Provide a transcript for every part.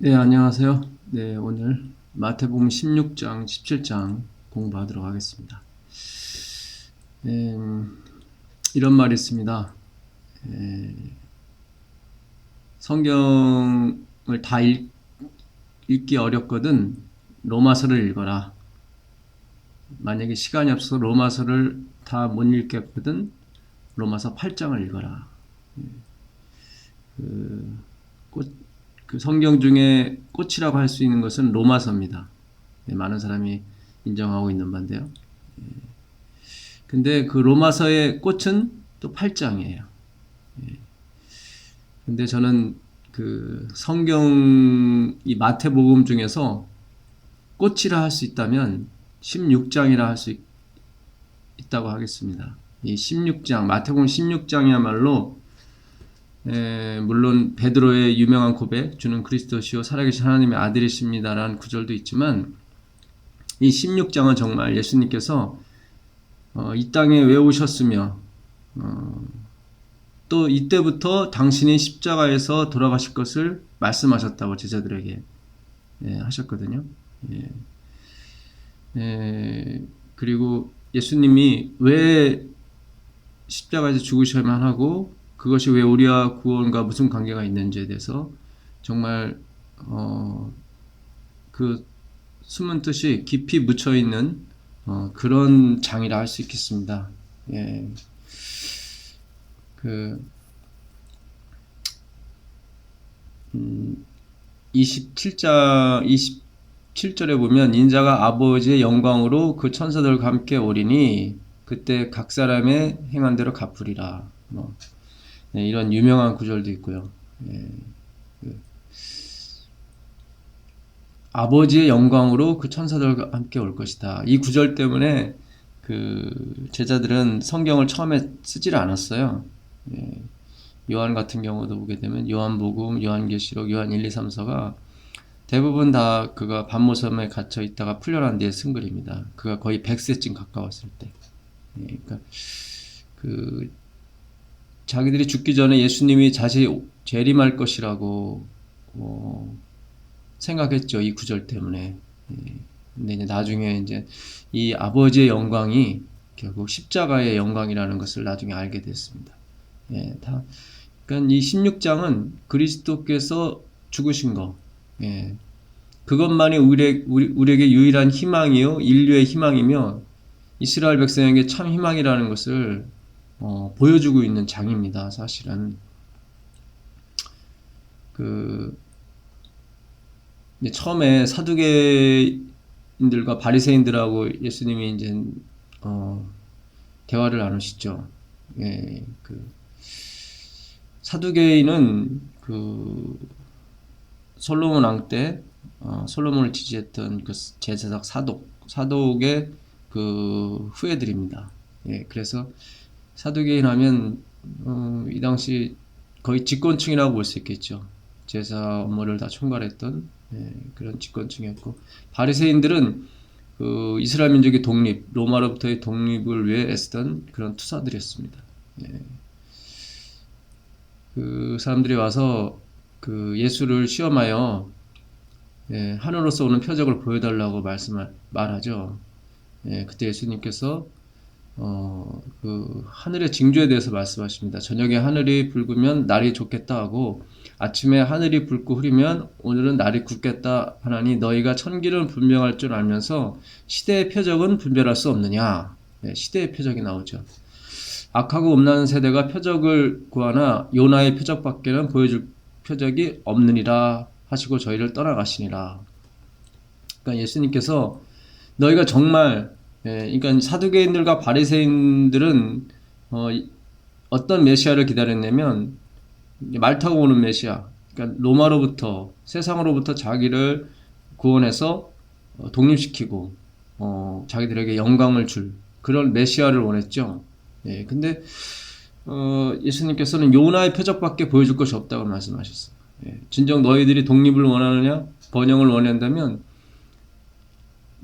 네, 안녕하세요. 네, 오늘 마태복음 16장, 17장 공부하도록 하겠습니다. 이런 말이 있습니다. 성경을 다 읽기 어렵거든 로마서를 읽어라. 만약에 시간이 없어서 로마서를 다 못 읽겠거든 로마서 8장을 읽어라. 그 성경 중에 꽃이라고 할 수 있는 것은 로마서입니다. 네, 많은 사람이 인정하고 있는 바인데요. 근데 그 로마서의 꽃은 또 8장이에요. 근데 저는 그 성경 이 마태복음 중에서 꽃이라 할 수 있다면 16장이라 할 수 있다고 하겠습니다. 이 16장, 마태복음 16장이야말로 물론 베드로의 유명한 고백, 주는 그리스도시요 살아계신 하나님의 아들이십니다라는 구절도 있지만 이 16장은 정말 예수님께서 이 땅에 왜 오셨으며 또 이때부터 당신이 십자가에서 돌아가실 것을 말씀하셨다고 제자들에게 하셨거든요. 그리고 예수님이 왜 십자가에서 죽으셔야만 하고 그것이 왜 우리와 구원과 무슨 관계가 있는지에 대해서 정말 그 숨은 뜻이 깊이 묻혀 있는 그런 장이라 할 수 있겠습니다. 예. 그 27절에 보면 인자가 아버지의 영광으로 그 천사들과 함께 오리니 그때 각 사람의 행한 대로 갚으리라. 네, 이런 유명한 구절도 있고요. 예, 아버지의 영광으로 그 천사들과 함께 올 것이다. 이 구절 때문에 그 제자들은 성경을 처음에 쓰질 않았어요. 예, 요한 같은 경우도 보게 되면 요한복음, 요한계시록, 요한 1, 2, 3, 4가 대부분 다 그가 반모섬에 갇혀 있다가 풀려난 뒤에 쓴 글입니다. 그가 거의 100세쯤 가까웠을 때. 예, 그러니까 그 자기들이 죽기 전에 예수님이 다시 재림할 것이라고 생각했죠. 이 구절 때문에. 근데 이제 나중에 이제 이 아버지의 영광이 결국 십자가의 영광이라는 것을 나중에 알게 됐습니다. 그러니까 이 16장은 그리스도께서 죽으신 거, 그것만이 우리에게 유일한 희망이요, 인류의 희망이며 이스라엘 백성에게 참 희망이라는 것을 보여주고 있는 장입니다. 사실은 처음에 사두개인들과 바리새인들하고 예수님이 이제 대화를 나누시죠. 사두개인은 그 솔로몬 왕 때 솔로몬을 지지했던 그 제사장 사독의 그 후예들입니다. 그래서 사두개인 하면 이 당시 거의 집권층이라고 볼 수 있겠죠. 제사 업무를 다 총괄했던 그런 집권층이었고, 바리새인들은 그 이스라엘 민족의 독립, 로마로부터의 독립을 위해 애쓰던 그런 투사들이었습니다. 그 사람들이 와서 그 예수를 시험하여 하늘로서 오는 표적을 보여달라고 말하죠. 그때 예수님께서 그 하늘의 징조에 대해서 말씀하십니다. 저녁에 하늘이 붉으면 날이 좋겠다 하고 아침에 하늘이 붉고 흐리면 오늘은 날이 굳겠다 하나니 너희가 천기는 분명할 줄 알면서 시대의 표적은 분별할 수 없느냐. 시대의 표적이 나오죠. 악하고 음란한 세대가 표적을 구하나 요나의 표적밖에는 보여줄 표적이 없느니라 하시고 저희를 떠나가시니라. 그러니까 예수님께서 너희가 정말 그러니까 사두개인들과 바리새인들은 어떤 메시아를 기다렸냐면 말 타고 오는 메시아, 그러니까 로마로부터 세상으로부터 자기를 구원해서 독립시키고 자기들에게 영광을 줄 그런 메시아를 원했죠. 근데 예수님께서는 요나의 표적밖에 보여줄 것이 없다고 말씀하셨어요. 진정 너희들이 독립을 원하느냐, 번영을 원한다면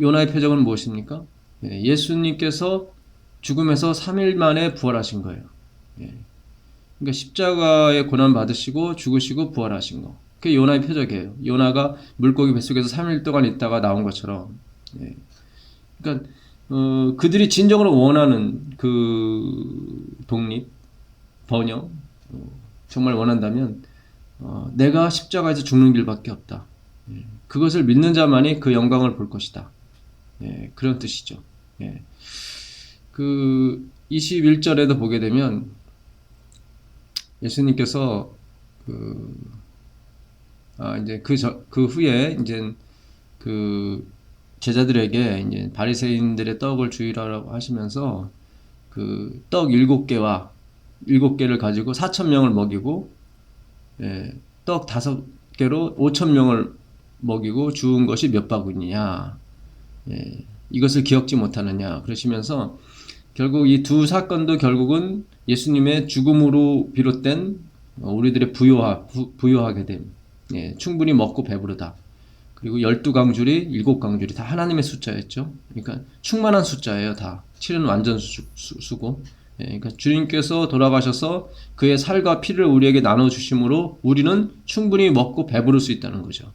요나의 표적은 무엇입니까? 예수님께서 죽음에서 3일 만에 부활하신 거예요. 그러니까 십자가의 고난 받으시고 죽으시고 부활하신 거. 그게 요나의 표적이에요. 요나가 물고기 뱃속에서 3일 동안 있다가 나온 것처럼. 예. 그러니까 그들이 진정으로 원하는 그 독립, 번영, 정말 원한다면 내가 십자가에서 죽는 길밖에 없다. 예. 그것을 믿는 자만이 그 영광을 볼 것이다. 예. 그런 뜻이죠. 예. 그 21절에도 보게 되면 예수님께서 이제 그 후에 이제 그 제자들에게 이제 바리새인들의 떡을 주의라고 하시면서 그 떡 7개를 가지고 4,000명을 먹이고, 예, 떡 5개로 5,000명을 먹이고 주운 것이 몇 바구니냐, 예, 이것을 기억지 못하느냐 그러시면서 결국 이 두 사건도 결국은 예수님의 죽음으로 비롯된 우리들의 부요하게 됨, 예, 충분히 먹고 배부르다. 그리고 12강줄이 7강줄이 다 하나님의 숫자였죠. 그러니까 충만한 숫자예요. 다 7은 완전 수고. 예, 그러니까 주님께서 돌아가셔서 그의 살과 피를 우리에게 나눠주심으로 우리는 충분히 먹고 배부를 수 있다는 거죠.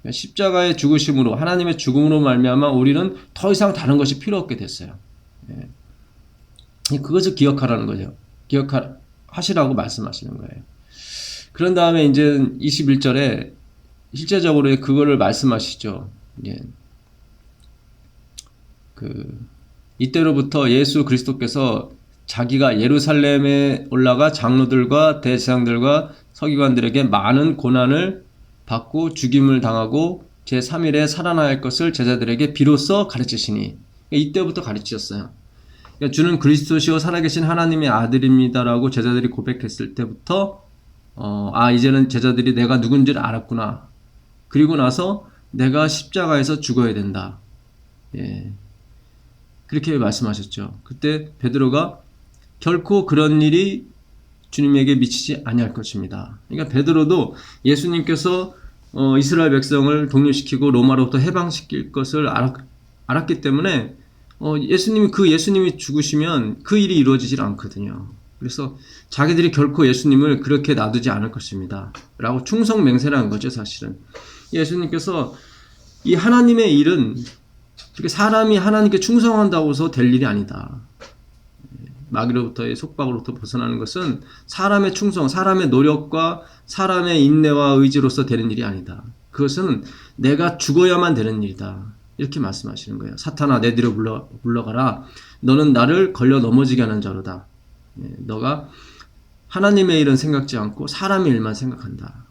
그러니까 십자가의 죽으심으로, 하나님의 죽음으로 말미암아 우리는 더 이상 다른 것이 필요 없게 됐어요. 예. 그것을 기억하라는 거죠. 기억하시라고 말씀하시는 거예요. 그런 다음에 이제 21절에 실제적으로 그거를 말씀하시죠. 예. 이때로부터 예수 그리스도께서 자기가 예루살렘에 올라가 장로들과 대제사장들과 서기관들에게 많은 고난을 받고 죽임을 당하고 제3일에 살아날 것을 제자들에게 비로소 가르치시니, 이때부터 가르치셨어요. 그러니까 주는 그리스도시요 살아계신 하나님의 아들입니다라고 제자들이 고백했을 때부터 이제는 제자들이 내가 누군지를 알았구나. 그리고 나서 내가 십자가에서 죽어야 된다. 예. 그렇게 말씀하셨죠. 그때 베드로가 결코 그런 일이 주님에게 미치지 아니할 것입니다. 그러니까 베드로도 예수님께서 이스라엘 백성을 독립시키고 로마로부터 해방시킬 것을 알았기 때문에 예수님이 죽으시면 그 일이 이루어지질 않거든요. 그래서 자기들이 결코 예수님을 그렇게 놔두지 않을 것입니다. 라고 충성 맹세를 거죠, 사실은. 예수님께서 이 하나님의 일은 사람이 하나님께 충성한다고 해서 될 일이 아니다. 마귀로부터의 속박으로부터 벗어나는 것은 사람의 충성, 사람의 노력과 사람의 인내와 의지로서 되는 일이 아니다. 그것은 내가 죽어야만 되는 일이다. 이렇게 말씀하시는 거예요. 사탄아, 내 뒤로 물러가라. 너는 나를 걸려 넘어지게 하는 자로다. 너가 하나님의 일은 생각지 않고 사람의 일만 생각한다.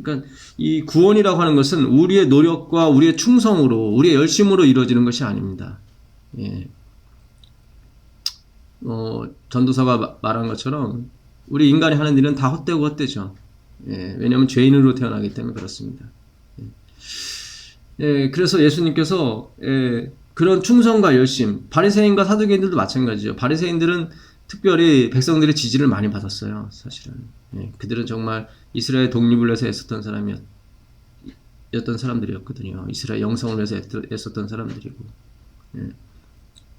그러니까 이 구원이라고 하는 것은 우리의 노력과 우리의 충성으로, 우리의 열심으로 이루어지는 것이 아닙니다. 전도사가 말한 것처럼 우리 인간이 하는 일은 다 헛되고 헛되죠. 왜냐하면 죄인으로 태어나기 때문에 그렇습니다. 그래서 예수님께서 그런 충성과 열심, 바리새인과 사두개인들도 마찬가지죠. 바리새인들은 특별히 백성들의 지지를 많이 받았어요. 사실은 그들은 정말 이스라엘 독립을 위해서 애썼던 사람들이었거든요. 이스라엘 영성을 위해서 애썼던 사람들이고.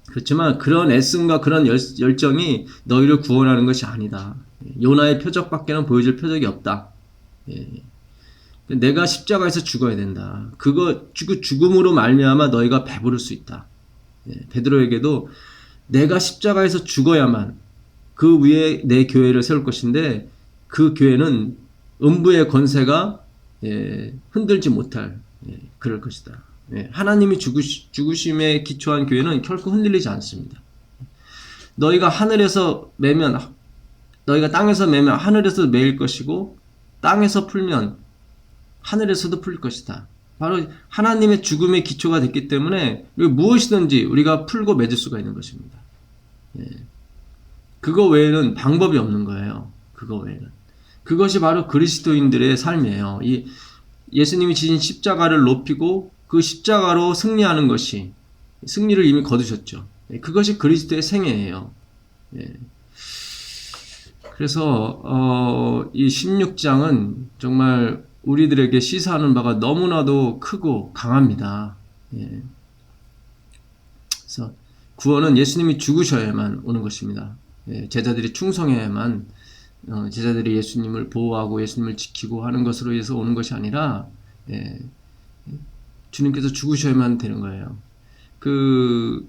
그렇지만 그런 애씀과 그런 열정이 너희를 구원하는 것이 아니다. 요나의 표적밖에는 보여줄 표적이 없다. 내가 십자가에서 죽어야 된다. 그 죽음으로 말미암아 너희가 배부를 수 있다. 베드로에게도 내가 십자가에서 죽어야만 그 위에 내 교회를 세울 것인데 그 교회는 음부의 권세가 흔들지 못할 그럴 것이다. 하나님이 죽으심에 기초한 교회는 결코 흔들리지 않습니다. 너희가 땅에서 매면 하늘에서 매일 것이고 땅에서 풀면 하늘에서도 풀 것이다. 바로 하나님의 죽음의 기초가 됐기 때문에 무엇이든지 우리가 풀고 맺을 수가 있는 것입니다. 그거 외에는 방법이 없는 거예요. 그거 외에는. 그것이 바로 그리스도인들의 삶이에요. 이 예수님이 지신 십자가를 높이고 그 십자가로 승리하는 것이, 승리를 이미 거두셨죠. 그것이 그리스도의 생애예요. 그래서 이 16장은 정말 우리들에게 시사하는 바가 너무나도 크고 강합니다. 그래서 구원은 예수님이 죽으셔야만 오는 것입니다. 제자들이 충성해야만 제자들이 예수님을 보호하고 예수님을 지키고 하는 것으로 해서 오는 것이 아니라 예, 주님께서 죽으셔야만 되는 거예요. 그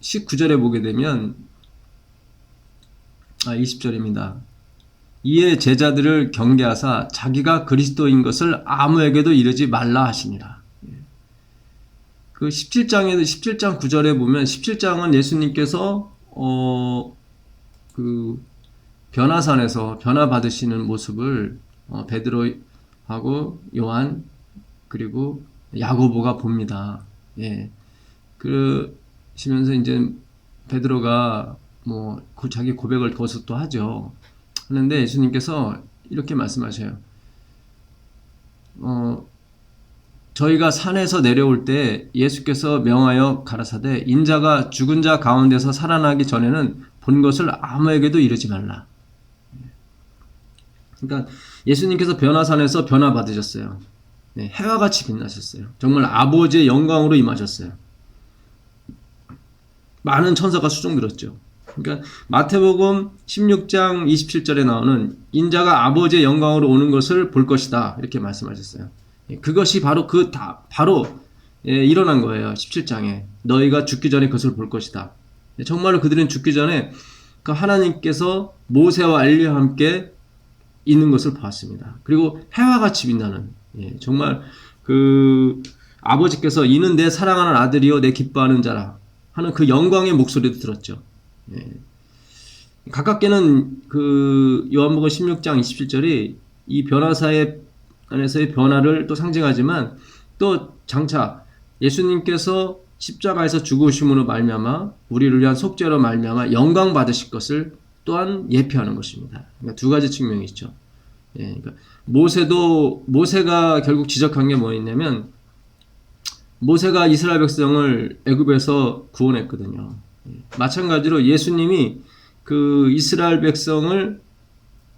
19절에 보게 되면 20절입니다. 이에 제자들을 경계하사 자기가 그리스도인 것을 아무에게도 이르지 말라 하시니라. 그 17장 9절에 보면 17장은 예수님께서 그 변화산에서 변화 받으시는 모습을 베드로하고 요한 그리고 야고보가 봅니다. 예. 그러시면서 이제 베드로가 뭐 자기 고백을 거기서 또 하죠. 하는데 예수님께서 이렇게 말씀하셔요. 저희가 산에서 내려올 때 예수께서 명하여 가라사대 인자가 죽은 자 가운데서 살아나기 전에는 본 것을 아무에게도 이르지 말라. 그러니까 예수님께서 변화산에서 변화 받으셨어요. 네, 해와 같이 빛나셨어요. 정말 아버지의 영광으로 임하셨어요. 많은 천사가 수종들었죠. 그러니까 마태복음 16장 27절에 나오는 인자가 아버지의 영광으로 오는 것을 볼 것이다. 이렇게 말씀하셨어요. 그것이 바로 일어난 거예요. 17장에 너희가 죽기 전에 그것을 볼 것이다. 정말로 그들은 죽기 전에 그 하나님께서 모세와 엘리야와 함께 있는 것을 보았습니다. 그리고 해와 같이 빛나는 정말 그 아버지께서 이는 내 사랑하는 아들이요 내 기뻐하는 자라 하는 그 영광의 목소리도 들었죠. 가깝게는 그 요한복음 16장 27절이 이 변화사의 안에서의 변화를 또 상징하지만 또 장차 예수님께서 십자가에서 죽으심으로 말미암아 우리를 위한 속죄로 말미암아 영광 받으실 것을 또한 예표하는 것입니다. 그러니까 두 가지 측면이 있죠. 그러니까 모세가 결국 지적한 게 뭐였냐면 모세가 이스라엘 백성을 애굽에서 구원했거든요. 마찬가지로 예수님이 그 이스라엘 백성을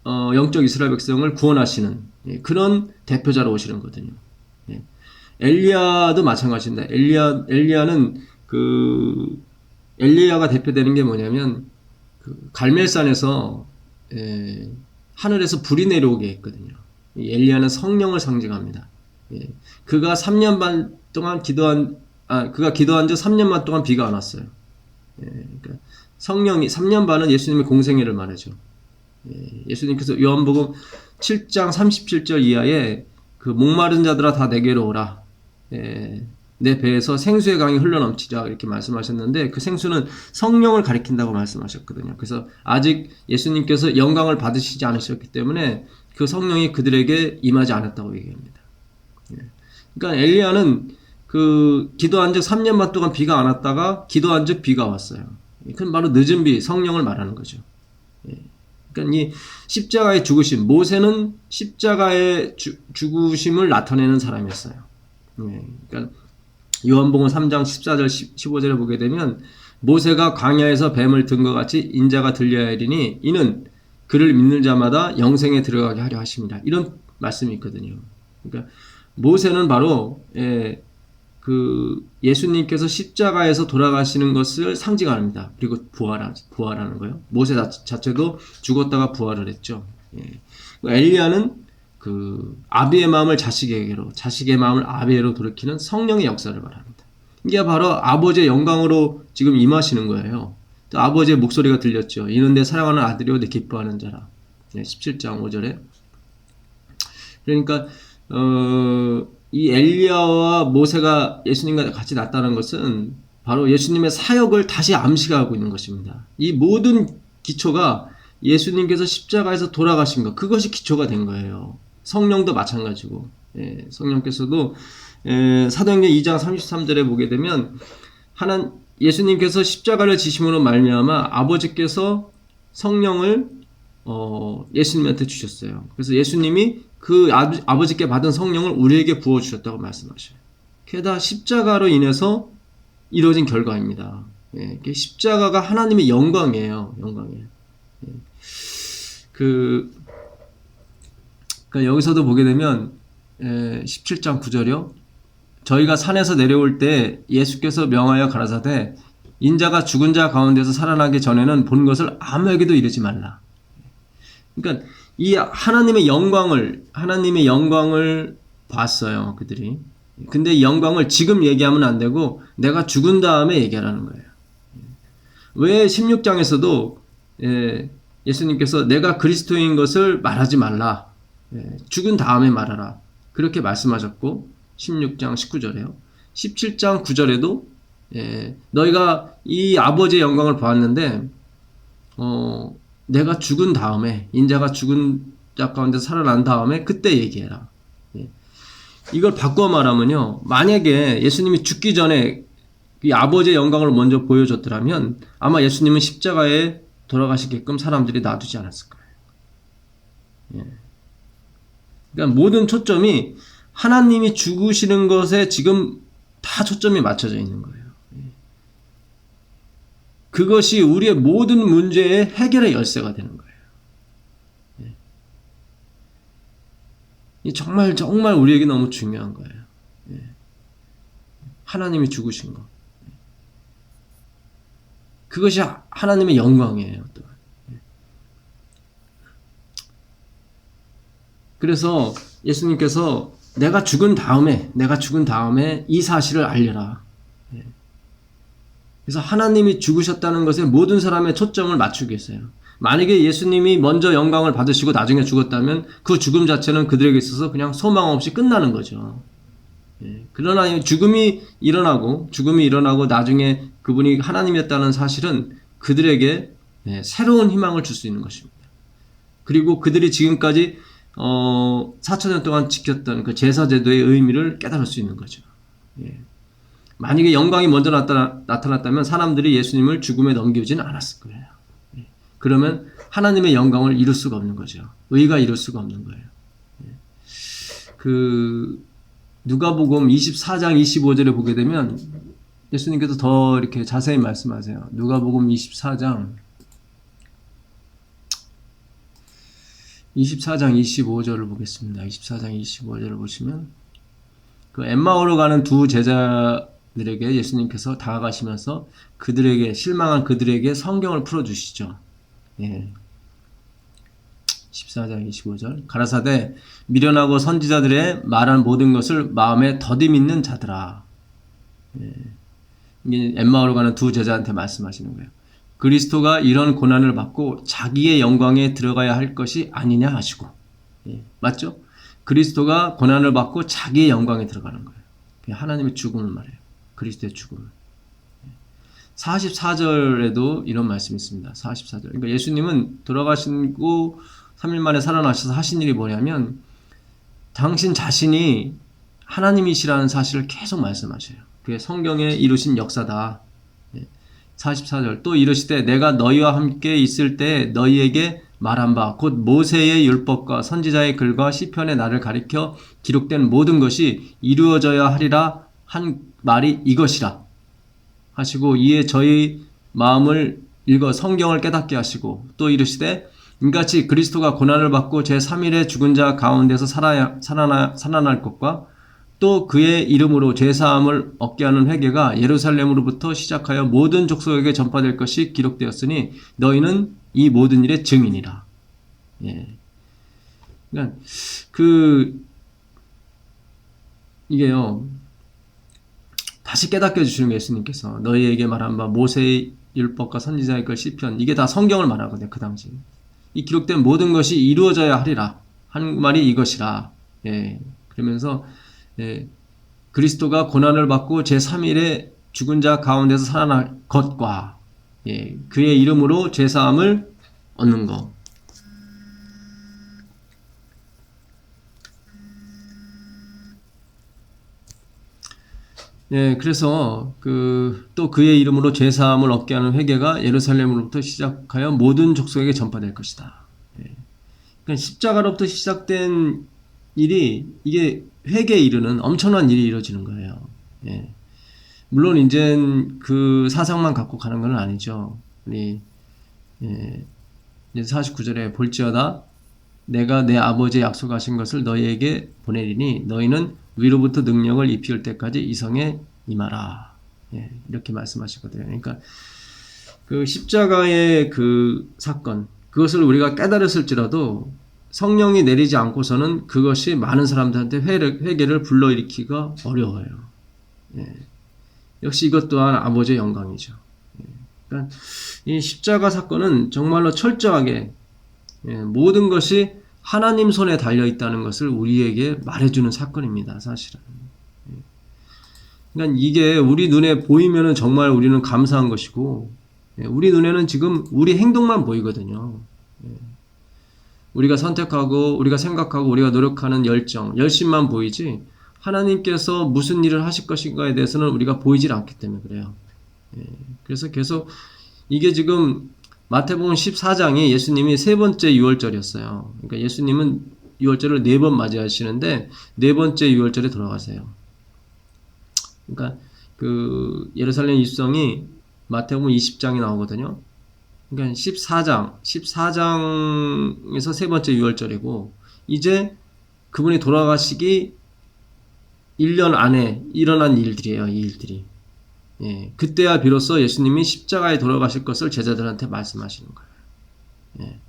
영적 이스라엘 백성을 구원하시는 그런 대표자로 오시는 거거든요. 엘리야도 마찬가지입니다. 엘리야는 엘리야가 대표되는 게 뭐냐면 그 갈멜산에서 하늘에서 불이 내려오게 했거든요. 엘리야는 성령을 상징합니다. 그가 3년 반 동안 그가 기도한 지 3년 반 동안 비가 안 왔어요. 그러니까 성령이 3년 반은 예수님의 공생애를 말하죠. 예수님께서 요한복음 7장 37절 이하에 그 목마른 자들아 다 내게로 오라. 내 배에서 생수의 강이 흘러넘치자 이렇게 말씀하셨는데 그 생수는 성령을 가리킨다고 말씀하셨거든요. 그래서 아직 예수님께서 영광을 받으시지 않으셨기 때문에 그 성령이 그들에게 임하지 않았다고 얘기합니다. 그러니까 엘리야는 그 기도한 즉 3년 반 동안 비가 안 왔다가 기도한 즉 비가 왔어요. 그건 바로 늦은 비, 성령을 말하는 거죠. 그러니까 이 십자가의 죽으심, 모세는 십자가의 죽으심을 나타내는 사람이었어요. 그러니까 요한복음 3장 14절 15절에 보게 되면 모세가 광야에서 뱀을 든 것 같이 인자가 들려야 하리니 이는 그를 믿는 자마다 영생에 들어가게 하려 하십니다. 이런 말씀이 있거든요. 그러니까 모세는 바로 예수님께서 십자가에서 돌아가시는 것을 상징합니다. 그리고 부활하는 거예요. 모세 자체도 죽었다가 부활을 했죠. 엘리야는 그 아비의 마음을 자식에게로, 자식의 마음을 아비에로 돌이키는 성령의 역사를 말합니다. 이게 바로 아버지의 영광으로 지금 임하시는 거예요. 또 아버지의 목소리가 들렸죠. 이는 내 사랑하는 아들이요 내 기뻐하는 자라. 17장 5절에. 그러니까 이 엘리야와 모세가 예수님과 같이 났다는 것은 바로 예수님의 사역을 다시 암시하고 있는 것입니다. 이 모든 기초가 예수님께서 십자가에서 돌아가신 것, 그것이 기초가 된 거예요. 성령도 마찬가지고, 성령께서도 사도행전 2장 33절에 보게 되면 예수님께서 십자가를 지심으로 말미암아 아버지께서 성령을 예수님한테 주셨어요. 그래서 예수님이 그 아버지께 받은 성령을 우리에게 부어주셨다고 말씀하셔요. 게다가 십자가로 인해서 이루어진 결과입니다. 십자가가 하나님의 영광이에요. 영광이에요. 그러니까 여기서도 보게 되면 17장 9절이요. 저희가 산에서 내려올 때 예수께서 명하여 가라사대 인자가 죽은 자 가운데서 살아나기 전에는 본 것을 아무에게도 이르지 말라. 그러니까 이 하나님의 영광을 봤어요, 그들이. 근데 이 영광을 지금 얘기하면 안 되고 내가 죽은 다음에 얘기하라는 거예요. 왜 16장에서도 예수님께서 내가 그리스도인 것을 말하지 말라. 죽은 다음에 말하라. 그렇게 말씀하셨고 16장 19절에요. 17장 9절에도 너희가 이 아버지의 영광을 보았는데 내가 죽은 다음에 인자가 죽은 자 가운데 살아난 다음에 그때 얘기해라. 이걸 바꿔 말하면요. 만약에 예수님이 죽기 전에 이 아버지의 영광을 먼저 보여줬더라면 아마 예수님은 십자가에 돌아가시게끔 사람들이 놔두지 않았을 거예요. 그러니까 모든 초점이 하나님이 죽으시는 것에 지금 다 초점이 맞춰져 있는 거예요. 그것이 우리의 모든 문제의 해결의 열쇠가 되는 거예요. 정말 정말 우리에게 너무 중요한 거예요. 하나님이 죽으신 거. 그것이 하나님의 영광이에요. 또. 그래서 예수님께서 내가 죽은 다음에 이 사실을 알려라. 그래서 하나님이 죽으셨다는 것에 모든 사람의 초점을 맞추고 계세요. 만약에 예수님이 먼저 영광을 받으시고 나중에 죽었다면 그 죽음 자체는 그들에게 있어서 그냥 소망 없이 끝나는 거죠. 그러나 죽음이 일어나고 나중에 그분이 하나님이었다는 사실은 그들에게 새로운 희망을 줄 수 있는 것입니다. 그리고 그들이 지금까지 4,000년 동안 지켰던 그 제사제도의 의미를 깨달을 수 있는 거죠. 만약에 영광이 먼저 나타났다면 사람들이 예수님을 죽음에 넘기지는 않았을 거예요. 그러면 하나님의 영광을 이룰 수가 없는 거죠. 의가 이룰 수가 없는 거예요. 누가복음 24장 25절에 보게 되면 예수님께서 더 이렇게 자세히 말씀하세요. 누가복음 24장 25절을 보겠습니다. 24장 25절을 보시면 그 엠마오로 가는 두 제자들에게 예수님께서 다가가시면서 실망한 그들에게 성경을 풀어주시죠. 14장 25절 가라사대 미련하고 선지자들의 말한 모든 것을 마음에 더디 믿는 자들아. 이게 엠마오로 가는 두 제자한테 말씀하시는 거예요. 그리스도가 이런 고난을 받고 자기의 영광에 들어가야 할 것이 아니냐 하시고. 맞죠? 그리스도가 고난을 받고 자기의 영광에 들어가는 거예요. 하나님의 죽음을 말해요. 그리스도의 죽음을. 44절에도 이런 말씀이 있습니다. 44절. 그러니까 예수님은 돌아가시고 3일 만에 살아나셔서 하신 일이 뭐냐면 당신 자신이 하나님이시라는 사실을 계속 말씀하셔요. 그게 성경에 이루신 역사다. 44절 또 이르시되 내가 너희와 함께 있을 때 너희에게 말한 바 곧 모세의 율법과 선지자의 글과 시편의 나를 가리켜 기록된 모든 것이 이루어져야 하리라 한 말이 이것이라 하시고 이에 저희 마음을 읽어 성경을 깨닫게 하시고 또 이르시되 이같이 그리스도가 고난을 받고 제3일에 죽은 자 가운데서 살아날 것과 또 그의 이름으로 죄사함을 얻게 하는 회개가 예루살렘으로부터 시작하여 모든 족속에게 전파될 것이 기록되었으니 너희는 이 모든 일의 증인이라. 그러니까 이게요. 다시 깨닫게 해주시는 예수님께서 너희에게 말한 바 모세의 율법과 선지자의 글 시편 이게 다 성경을 말하거든요. 그 당시 이 기록된 모든 것이 이루어져야 하리라 한 말이 이것이라. 그러면서 그리스도가 고난을 받고 제3일에 죽은 자 가운데서 살아날 것과 그의 이름으로 죄사함을 얻는 것. 그래서 또 그의 이름으로 죄사함을 얻게 하는 회개가 예루살렘으로부터 시작하여 모든 족속에게 전파될 것이다. 그러니까 십자가로부터 시작된 일이 이게 회개에 이르는 엄청난 일이 이루어지는 거예요. 물론 이젠 그 사상만 갖고 가는 건 아니죠. 우리 이제 49절에 볼지어다 내가 내 아버지의 약속하신 것을 너희에게 보내리니 너희는 위로부터 능력을 입힐 때까지 이 성에 임하라. 예, 이렇게 말씀하시거든요. 그러니까 그 십자가의 그 사건, 그것을 우리가 깨달았을지라도 성령이 내리지 않고서는 그것이 많은 사람들한테 회개를 불러일으키기가 어려워요. 예. 역시 이것 또한 아버지의 영광이죠. 예. 그러니까 이 십자가 사건은 정말로 철저하게 모든 것이 하나님 손에 달려 있다는 것을 우리에게 말해주는 사건입니다. 사실은. 그러니까 이게 우리 눈에 보이면은 정말 우리는 감사한 것이고, 우리 눈에는 지금 우리 행동만 보이거든요. 우리가 선택하고, 우리가 생각하고, 우리가 노력하는 열심만 보이지, 하나님께서 무슨 일을 하실 것인가에 대해서는 우리가 보이질 않기 때문에 그래요. 그래서 계속 이게 지금 마태복음 14장이 예수님이 세 번째 유월절이었어요. 그러니까 예수님은 유월절을 4번 맞이하시는데 4번째 유월절에 돌아가세요. 그러니까 그 예루살렘 입성이 마태복음 20장이 나오거든요. 그러니까 14장에서 세 번째 유월절이고, 이제 그분이 돌아가시기 1년 안에 일어난 일들이에요. 이 일들이. 예, 그때야 비로소 예수님이 십자가에 돌아가실 것을 제자들한테 말씀하시는 거예요. 예.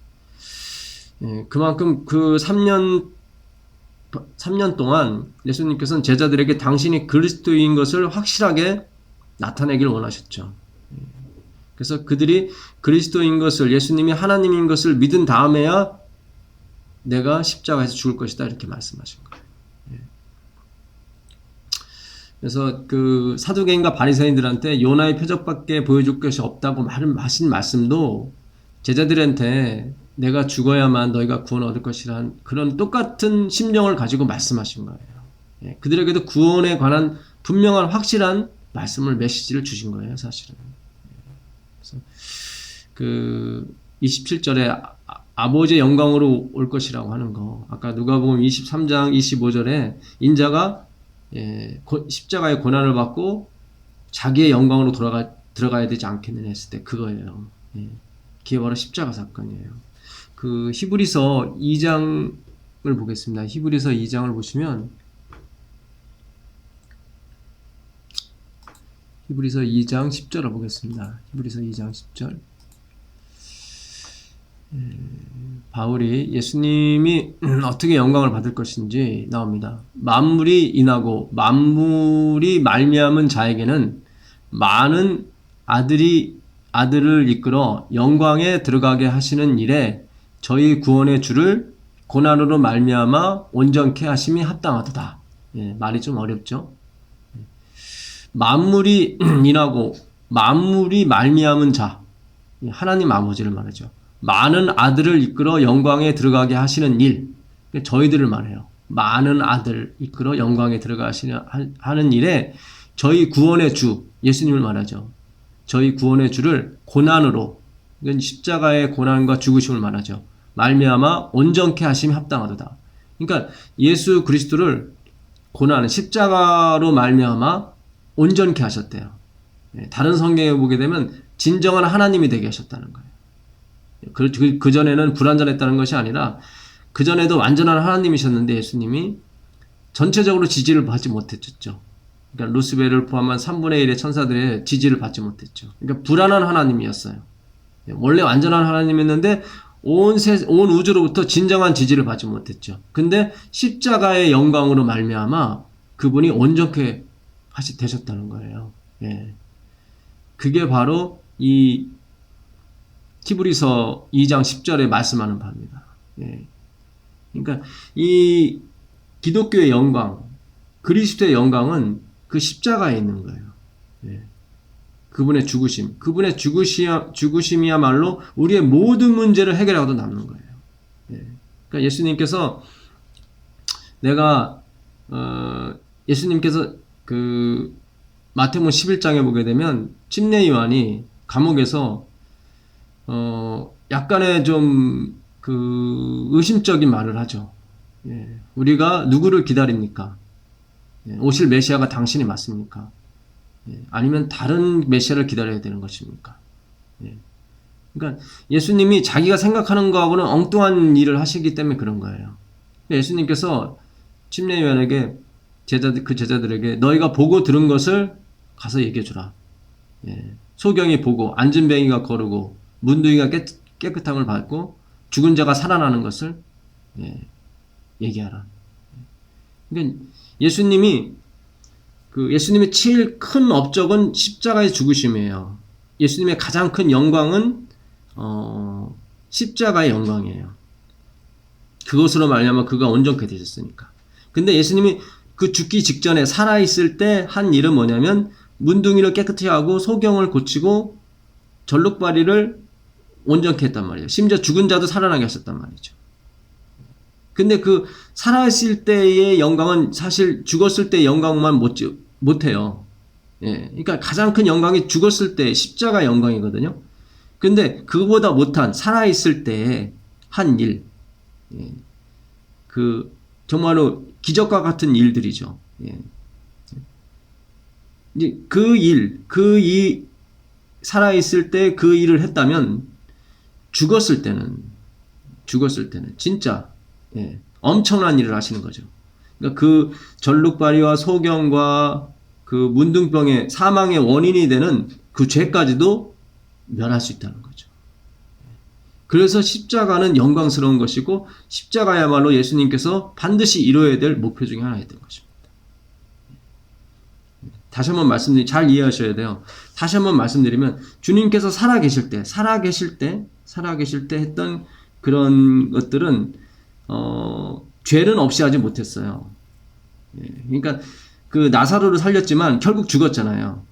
예, 그만큼 그 3년 동안 예수님께서는 제자들에게 당신이 그리스도인 것을 확실하게 나타내길 원하셨죠. 그래서 그들이 그리스도인 것을, 예수님이 하나님인 것을 믿은 다음에야 내가 십자가에서 죽을 것이다, 이렇게 말씀하신 거예요. 그래서 그 사두개인과 바리새인들한테 요나의 표적밖에 보여줄 것이 없다고 하신 말씀도 제자들한테 내가 죽어야만 너희가 구원 얻을 것이란 그런 똑같은 심령을 가지고 말씀하신 거예요. 그들에게도 구원에 관한 분명한 확실한 말씀을, 메시지를 주신 거예요, 사실은. 그래서 그 27절에 아버지의 영광으로 올 것이라고 하는 거, 아까 누가복음 23장 25절에 인자가 십자가의 고난을 받고 자기의 영광으로 들어가야 되지 않겠느냐 했을 때 그거예요. 그게 바로 십자가 사건이에요. 그 히브리서 2장을 보겠습니다. 히브리서 2장을 보시면, 히브리서 2장 10절을 보겠습니다. 히브리서 2장 10절. 바울이 예수님이 어떻게 영광을 받을 것인지 나옵니다. 만물이 인하고 만물이 말미암은 자에게는 많은 아들을 이끌어 영광에 들어가게 하시는 일에 저희 구원의 주를 고난으로 말미암아 온전케 하심이 합당하도다. 말이 좀 어렵죠. 만물이 인하고 만물이 말미암은 자, 하나님 아버지를 말하죠. 많은 아들을 이끌어 영광에 들어가게 하시는 일, 저희들을 말해요. 많은 아들 이끌어 영광에 하는 일에 저희 구원의 주, 예수님을 말하죠. 저희 구원의 주를 고난으로, 이건 십자가의 고난과 죽으심을 말하죠. 말미암아 온전케 하심이 합당하도다. 그러니까 예수 그리스도를 고난, 십자가로 말미암아 온전케 하셨대요. 다른 성경에 보게 되면 진정한 하나님이 되게 하셨다는 거예요. 그 전에는 불완전했다는 것이 아니라 그 전에도 완전한 하나님이셨는데 예수님이 전체적으로 지지를 받지 못했죠. 그러니까 루스벨을 포함한 3분의 1의 천사들의 지지를 받지 못했죠. 그러니까 불완한 하나님이었어요. 원래 완전한 하나님이었는데 온 우주로부터 진정한 지지를 받지 못했죠. 근데 십자가의 영광으로 말미암아 그분이 온전케 되셨다는 거예요. 그게 바로 이 히브리서 2장 10절에 말씀하는 바입니다. 그러니까 이 기독교의 영광, 그리스도의 영광은 그 십자가에 있는 거예요. 그분의 죽으심, 그분의 죽으심이야말로 우리의 모든 문제를 해결하고도 남는 거예요. 그러니까 예수님께서 그 마태복음 11장에 보게 되면 침례 요한이 감옥에서 약간의 좀 그 의심적인 말을 하죠. 우리가 누구를 기다립니까? 오실 메시아가 당신이 맞습니까? 아니면 다른 메시아를 기다려야 되는 것입니까? 그러니까 예수님이 자기가 생각하는 거하고는 엉뚱한 일을 하시기 때문에 그런 거예요. 예수님께서 침례 요한에게 그 제자들에게 너희가 보고 들은 것을 가서 얘기해 주라. 예. 소경이 보고 안진뱅이가 거르고 문둥이가 깨끗함을 받고 죽은 자가 살아나는 것을 예, 얘기하라. 그러니까 예수님의 제일 큰 업적은 십자가의 죽으심이에요. 예수님의 가장 큰 영광은 십자가의 영광이에요. 그것으로 말미암아 그가 온전케 되셨으니까. 근데 예수님이 그 죽기 직전에 살아있을 때 한 일은 뭐냐면 문둥이를 깨끗이 하고 소경을 고치고 절룩바리를 온전케 했단 말이에요. 심지어 죽은 자도 살아나게 하셨단 말이죠. 근데 그 살아있을 때의 영광은 사실 죽었을 때의 영광만 못해요. 예. 그러니까 가장 큰 영광이 죽었을 때 십자가 영광이거든요. 근데 그거보다 못한 살아있을 때의 한 일, 예. 그 정말로 기적과 같은 일들이죠. 예. 이제 살아있을 때 그 일을 했다면 죽었을 때는 진짜 예, 엄청난 일을 하시는 거죠. 그러니까 그 절룩바리와 소경과 그 문둥병의 사망의 원인이 되는 그 죄까지도 면할 수 있다는 거죠. 그래서 십자가는 영광스러운 것이고 십자가야말로 예수님께서 반드시 이루어야 될 목표 중에 하나였던 것입니다. 다시 한번 잘 이해하셔야 돼요. 다시 한번 말씀드리면 주님께서 살아계실 때 했던 그런 것들은 죄는 없이 하지 못했어요. 그러니까 그 나사로를 살렸지만 결국 죽었잖아요.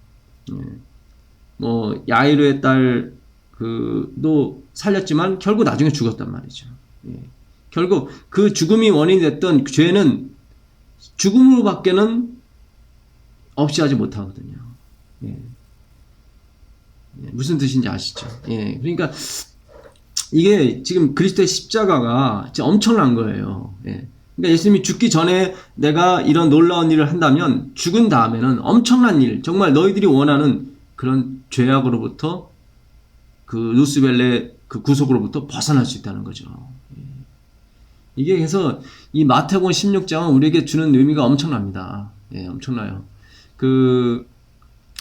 뭐 야이르의 딸 그도 살렸지만 결국 나중에 죽었단 말이죠. 결국 그 죽음이 원인이 됐던 죄는 죽음으로밖에는 없이 하지 못하거든요. 무슨 뜻인지 아시죠? 그러니까 이게 지금 그리스도의 십자가가 진짜 엄청난 거예요. 그러니까 예수님이 죽기 전에 내가 이런 놀라운 일을 한다면 죽은 다음에는 엄청난 일, 정말 너희들이 원하는 그런 죄악으로부터 그 루스벨레 그 구속으로부터 벗어날 수 있다는 거죠. 이게 그래서 이 마태복음 16장은 우리에게 주는 의미가 엄청납니다. 엄청나요. 그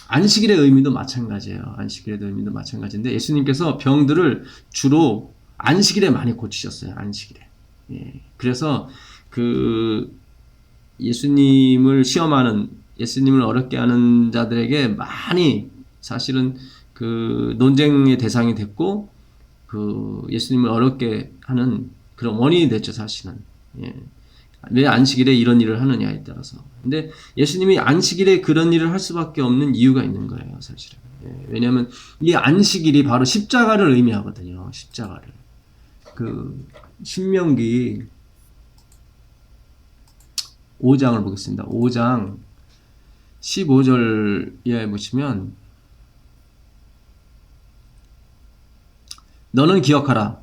안식일의 의미도 마찬가지예요. 안식일의 의미도 마찬가지인데 예수님께서 병들을 주로 안식일에 많이 고치셨어요. 안식일에. 그래서 그 예수님을 시험하는, 예수님을 어렵게 하는 자들에게 많이 사실은 그 논쟁의 대상이 됐고 그 예수님을 어렵게 하는 그런 원인이 됐죠. 사실은. 왜 안식일에 이런 일을 하느냐에 따라서. 근데 예수님이 안식일에 그런 일을 할 수밖에 없는 이유가 있는 거예요, 사실은. 왜냐하면 이 안식일이 바로 십자가를 의미하거든요. 십자가를. 그 신명기 5장을 보겠습니다. 5장 15절 이하에 보시면 너는 기억하라.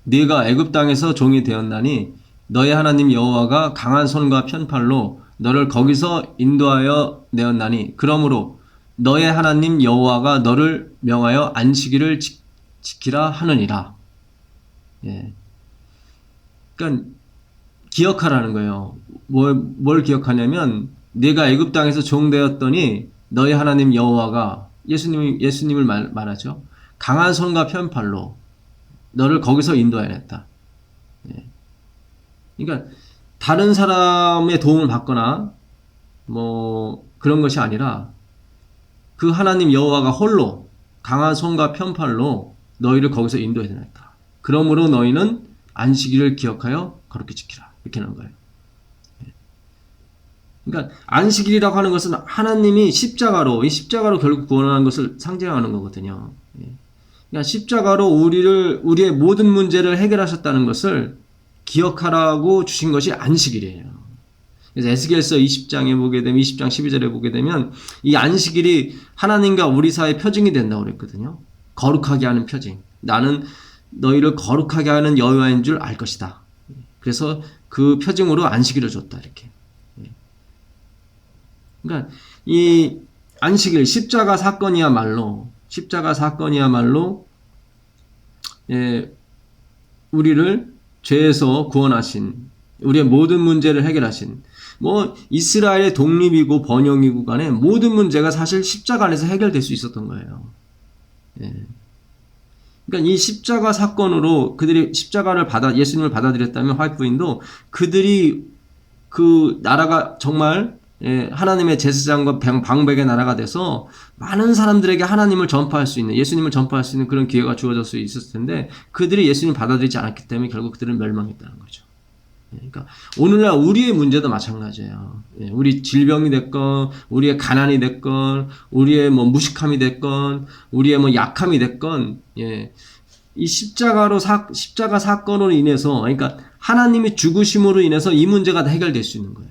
네가 애굽 땅에서 종이 되었나니 너의 하나님 여호와가 강한 손과 편팔로 너를 거기서 인도하여 내었나니 그러므로 너의 하나님 여호와가 너를 명하여 안식일을 지키라 하느니라. 그러니까 기억하라는 거예요. 뭘 기억하냐면 네가 애굽 땅에서 종 되었더니 너의 하나님 여호와가 예수님을 말하죠. 강한 손과 편팔로 너를 거기서 인도해냈다. 그러니까 다른 사람의 도움을 받거나 뭐 그런 것이 아니라 그 하나님 여호와가 홀로 강한 손과 편팔로 너희를 거기서 인도해냈다. 그러므로 너희는 안식일을 기억하여 거룩히 지키라. 이렇게 하는 거예요. 그러니까 안식일이라고 하는 것은 하나님이 십자가로 결국 구원하는 것을 상징하는 거거든요. 그러니까 십자가로 우리의 모든 문제를 해결하셨다는 것을 기억하라고 주신 것이 안식일이에요. 그래서 에스겔서 20장에 보게 되면 20장 12절에 보게 되면 이 안식일이 하나님과 우리 사이의 표징이 된다고 그랬거든요. 거룩하게 하는 표징. 나는 너희를 거룩하게 하는 여호와인 줄 알 것이다. 그래서 그 표징으로 안식일을 줬다 이렇게. 그러니까 이 안식일 십자가 사건이야말로 우리를 죄에서 구원하신 우리의 모든 문제를 해결하신, 뭐 이스라엘의 독립이고 번영이고 간에 모든 문제가 사실 십자가 안에서 해결될 수 있었던 거예요. 예. 그러니까 이 십자가 사건으로 그들이 십자가를 예수님을 받아들였다면 화이트 부인도 그들이 그 나라가 정말 하나님의 제사장과 방백의 나라가 돼서 많은 사람들에게 하나님을 전파할 수 있는, 예수님을 전파할 수 있는 그런 기회가 주어질 수 있었을 텐데 그들이 예수님을 받아들이지 않았기 때문에 결국 그들은 멸망했다는 거죠. 그러니까 오늘날 우리의 문제도 마찬가지예요. 우리 질병이 됐건, 우리의 가난이 됐건, 우리의 뭐 무식함이 됐건, 우리의 뭐 약함이 됐건, 이 십자가 사건으로 인해서, 그러니까 하나님이 죽으심으로 인해서 이 문제가 다 해결될 수 있는 거예요.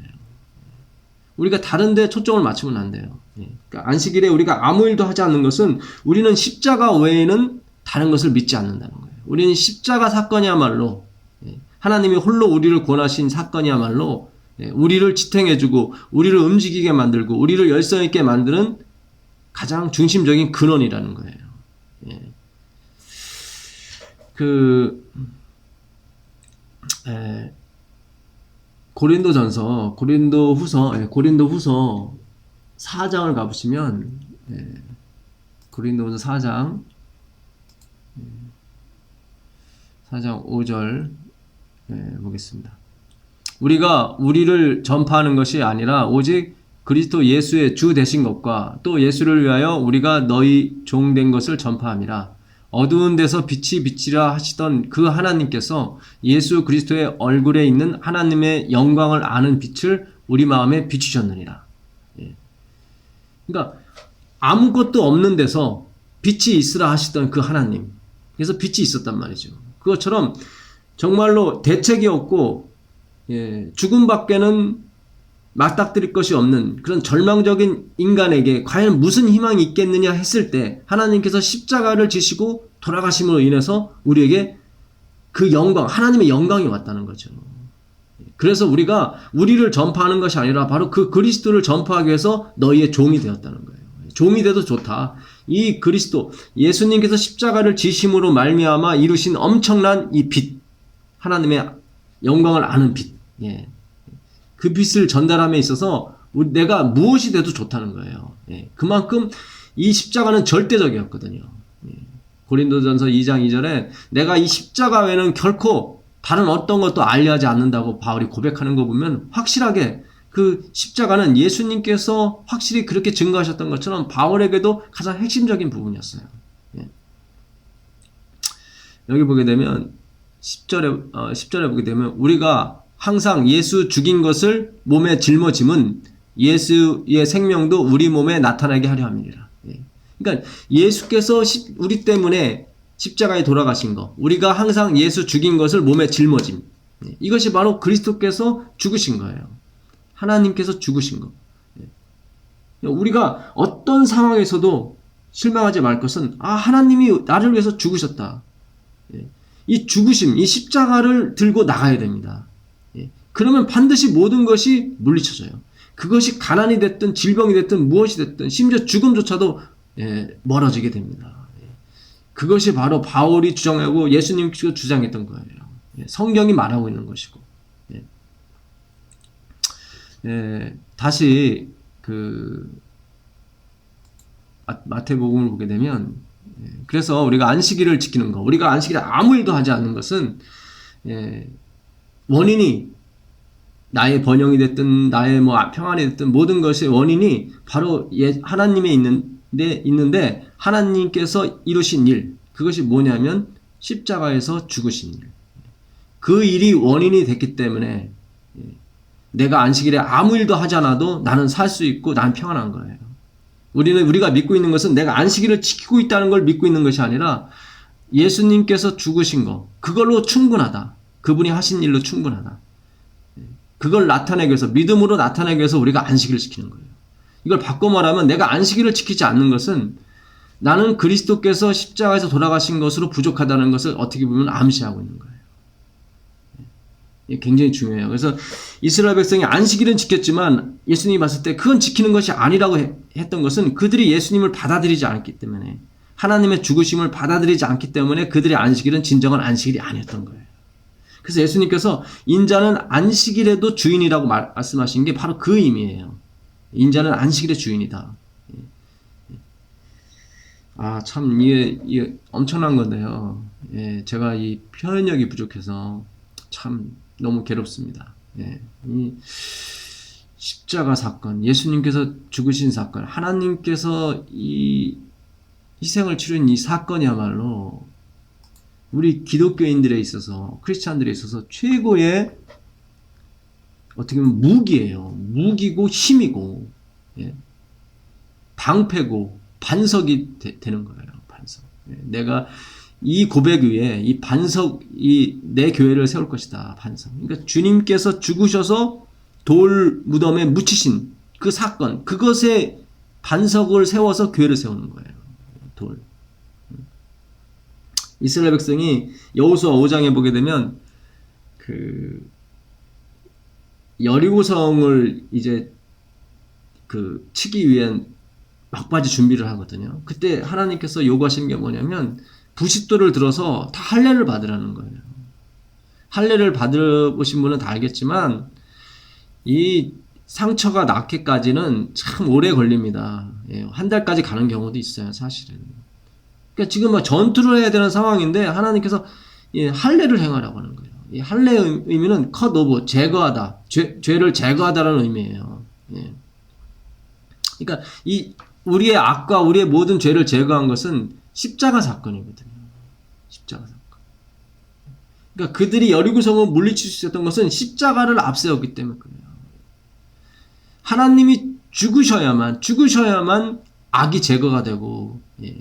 우리가 다른 데 초점을 맞추면 안 돼요. 그러니까 안식일에 우리가 아무 일도 하지 않는 것은 우리는 십자가 외에는 다른 것을 믿지 않는다는 거예요. 우리는 십자가 사건이야말로 하나님이 홀로 우리를 구원하신 사건이야말로 우리를 지탱해주고 우리를 움직이게 만들고 우리를 열성 있게 만드는 가장 중심적인 근원이라는 거예요. 고린도전서, 고린도후서 4장을 가보시면, 고린도후서 4장 5절 보겠습니다. 우리가 우리를 전파하는 것이 아니라 오직 그리스도 예수의 주 되신 것과 또 예수를 위하여 우리가 너희 종된 것을 전파함이라. 어두운 데서 빛이 비치라 하시던 그 하나님께서 예수 그리스도의 얼굴에 있는 하나님의 영광을 아는 빛을 우리 마음에 비추셨느니라. 그러니까 아무것도 없는 데서 빛이 있으라 하시던 그 하나님, 그래서 빛이 있었단 말이죠. 그것처럼 정말로 대책이 없고 죽음밖에는 맞닥뜨릴 것이 없는 그런 절망적인 인간에게 과연 무슨 희망이 있겠느냐 했을 때 하나님께서 십자가를 지시고 돌아가심으로 인해서 우리에게 그 영광, 하나님의 영광이 왔다는 거죠. 그래서 우리가 우리를 전파하는 것이 아니라 바로 그 그리스도를 전파하기 위해서 너희의 종이 되었다는 거예요. 종이 돼도 좋다. 이 그리스도, 예수님께서 십자가를 지심으로 말미암아 이루신 엄청난 이 빛, 하나님의 영광을 아는 빛, 그 빛을 전달함에 있어서 내가 무엇이 돼도 좋다는 거예요. 그만큼 이 십자가는 절대적이었거든요. 고린도전서 2장 2절에 내가 이 십자가 외에는 결코 다른 어떤 것도 알려하지 않는다고 바울이 고백하는 거 보면 확실하게 그 십자가는 예수님께서 확실히 그렇게 증거하셨던 것처럼 바울에게도 가장 핵심적인 부분이었어요. 여기 보게 되면 10절에 보게 되면 우리가 항상 예수 죽인 것을 몸에 짊어짐은 예수의 생명도 우리 몸에 나타나게 하려 함이니라. 그러니까 예수께서 우리 때문에 십자가에 돌아가신 거, 우리가 항상 예수 죽인 것을 몸에 짊어짐, 이것이 바로 그리스도께서 죽으신 거예요. 하나님께서 죽으신 거. 우리가 어떤 상황에서도 실망하지 말 것은 하나님이 나를 위해서 죽으셨다. 이 죽으심, 이 십자가를 들고 나가야 됩니다. 그러면 반드시 모든 것이 물리쳐져요. 그것이 가난이 됐든 질병이 됐든 무엇이 됐든 심지어 죽음조차도 멀어지게 됩니다. 그것이 바로 바울이 주장하고 예수님께서 주장했던 거예요. 성경이 말하고 있는 것이고. 다시 마태복음을 보게 되면 그래서 우리가 안식일을 지키는 거, 우리가 안식일에 아무 일도 하지 않는 것은 원인이 나의 번영이 됐든 나의 평안이 됐든 모든 것의 원인이 바로 하나님에 있는데 하나님께서 이루신 일, 그것이 뭐냐면 십자가에서 죽으신 일. 그 일이 원인이 됐기 때문에 내가 안식일에 아무 일도 하지 않아도 나는 살 수 있고 나는 평안한 거예요. 우리가 믿고 있는 것은 내가 안식일을 지키고 있다는 걸 믿고 있는 것이 아니라 예수님께서 죽으신 거, 그걸로 충분하다. 그분이 하신 일로 충분하다. 그걸 나타내기 위해서, 믿음으로 나타내기 위해서 우리가 안식일을 지키는 거예요. 이걸 바꿔 말하면 내가 안식일을 지키지 않는 것은 나는 그리스도께서 십자가에서 돌아가신 것으로 부족하다는 것을 어떻게 보면 암시하고 있는 거예요. 이게 굉장히 중요해요. 그래서 이스라엘 백성이 안식일은 지켰지만 예수님이 봤을 때 그건 지키는 것이 아니라고 했던 것은 그들이 예수님을 받아들이지 않았기 때문에, 하나님의 죽으심을 받아들이지 않기 때문에 그들의 안식일은 진정한 안식일이 아니었던 거예요. 그래서 예수님께서 인자는 안식일에도 주인이라고 말씀하신 게 바로 그 의미예요. 인자는 안식일의 주인이다. 아, 참, 이게 엄청난 건데요. 예, 제가 이 표현력이 부족해서 참 너무 괴롭습니다. 예, 이 십자가 사건, 예수님께서 죽으신 사건, 하나님께서 이 희생을 치른 이 사건이야말로 우리 기독교인들에 있어서, 크리스찬들에 있어서 최고의 어떻게 보면 무기예요. 무기고 힘이고, 예, 방패고 반석이 되는 거예요. 반석. 예, 내가 이 고백 위에 이 반석, 내 교회를 세울 것이다. 반석. 그러니까 주님께서 죽으셔서 돌 무덤에 묻히신 그 사건, 그것에 반석을 세워서 교회를 세우는 거예요. 돌. 이스라엘 백성이 여호수아 5장에 보게 되면 그 여리고성을 이제 그 치기 위한 막바지 준비를 하거든요. 그때 하나님께서 요구하신 게 뭐냐면 부싯돌을 들어서 다 할례를 받으라는 거예요. 할례를 받으신 분은 다 알겠지만 이 상처가 낫기까지는 참 오래 걸립니다. 예, 한 달까지 가는 경우도 있어요, 사실은. 그러니까 지금 막 전투를 해야 되는 상황인데 하나님께서 할례를 행하라고 하는 거예요. 이 할례의 의미는 cut off, 제거하다, 죄를 제거하다라는 의미예요. 예. 그러니까 이 우리의 악과 우리의 모든 죄를 제거한 것은 십자가 사건이거든요. 십자가 사건. 그러니까 그들이 여리고성을 물리칠 수 있었던 것은 십자가를 앞세웠기 때문에 그래요. 하나님이 죽으셔야만 악이 제거가 되고, 예.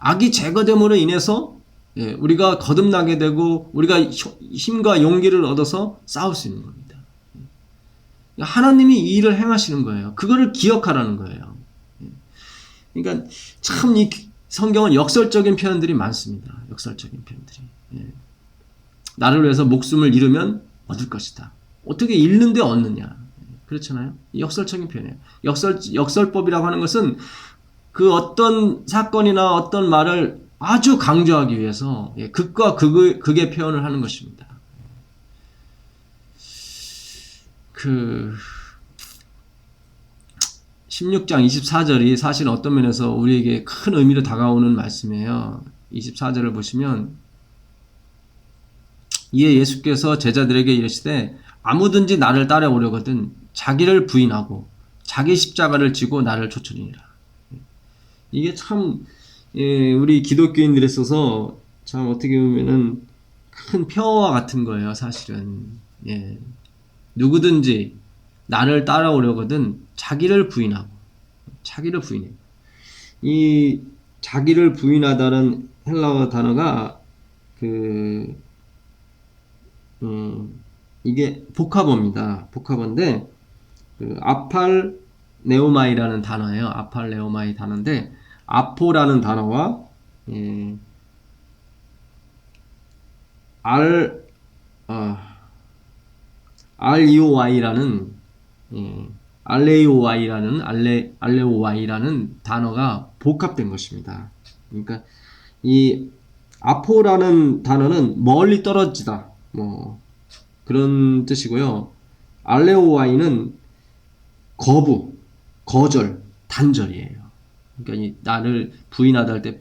악이 제거됨으로 인해서 예, 우리가 거듭나게 되고 우리가 힘과 용기를 얻어서 싸울 수 있는 겁니다. 하나님이 이 일을 행하시는 거예요. 그거를 기억하라는 거예요. 그러니까 참 이 성경은 역설적인 표현들이 많습니다. 역설적인 표현들이. 예. 나를 위해서 목숨을 잃으면 얻을 것이다. 어떻게 잃는데 얻느냐. 그렇잖아요. 역설적인 표현이에요. 역설법이라고 하는 것은 그 어떤 사건이나 어떤 말을 아주 강조하기 위해서 극과 극의 표현을 하는 것입니다. 그 16장 24절이 사실 어떤 면에서 우리에게 큰 의미로 다가오는 말씀이에요. 24절을 보시면 이에 예수께서 제자들에게 이르시되 아무든지 나를 따라오려거든 자기를 부인하고 자기 십자가를 지고 나를 쫓으리니라. 이게 참 우리 기독교인들에 있어서 참 어떻게 보면은 큰 평화와 같은 거예요. 사실은. 예. 누구든지 나를 따라오려거든 자기를 부인하고 자기를 부인해. 이 자기를 부인하다는 헬라어 단어가 이게 복합어입니다. 복합어인데 아팔네오마이라는 단어예요. 아팔네오마이 단어인데 아포라는 단어와 REOY라는 알레오와이라는 단어가 복합된 것입니다. 그러니까 이 아포라는 단어는 멀리 떨어지다 뭐 그런 뜻이고요. 알레오와이는 거부, 거절, 단절이에요. 그러니까 이 나를 부인하다 할 때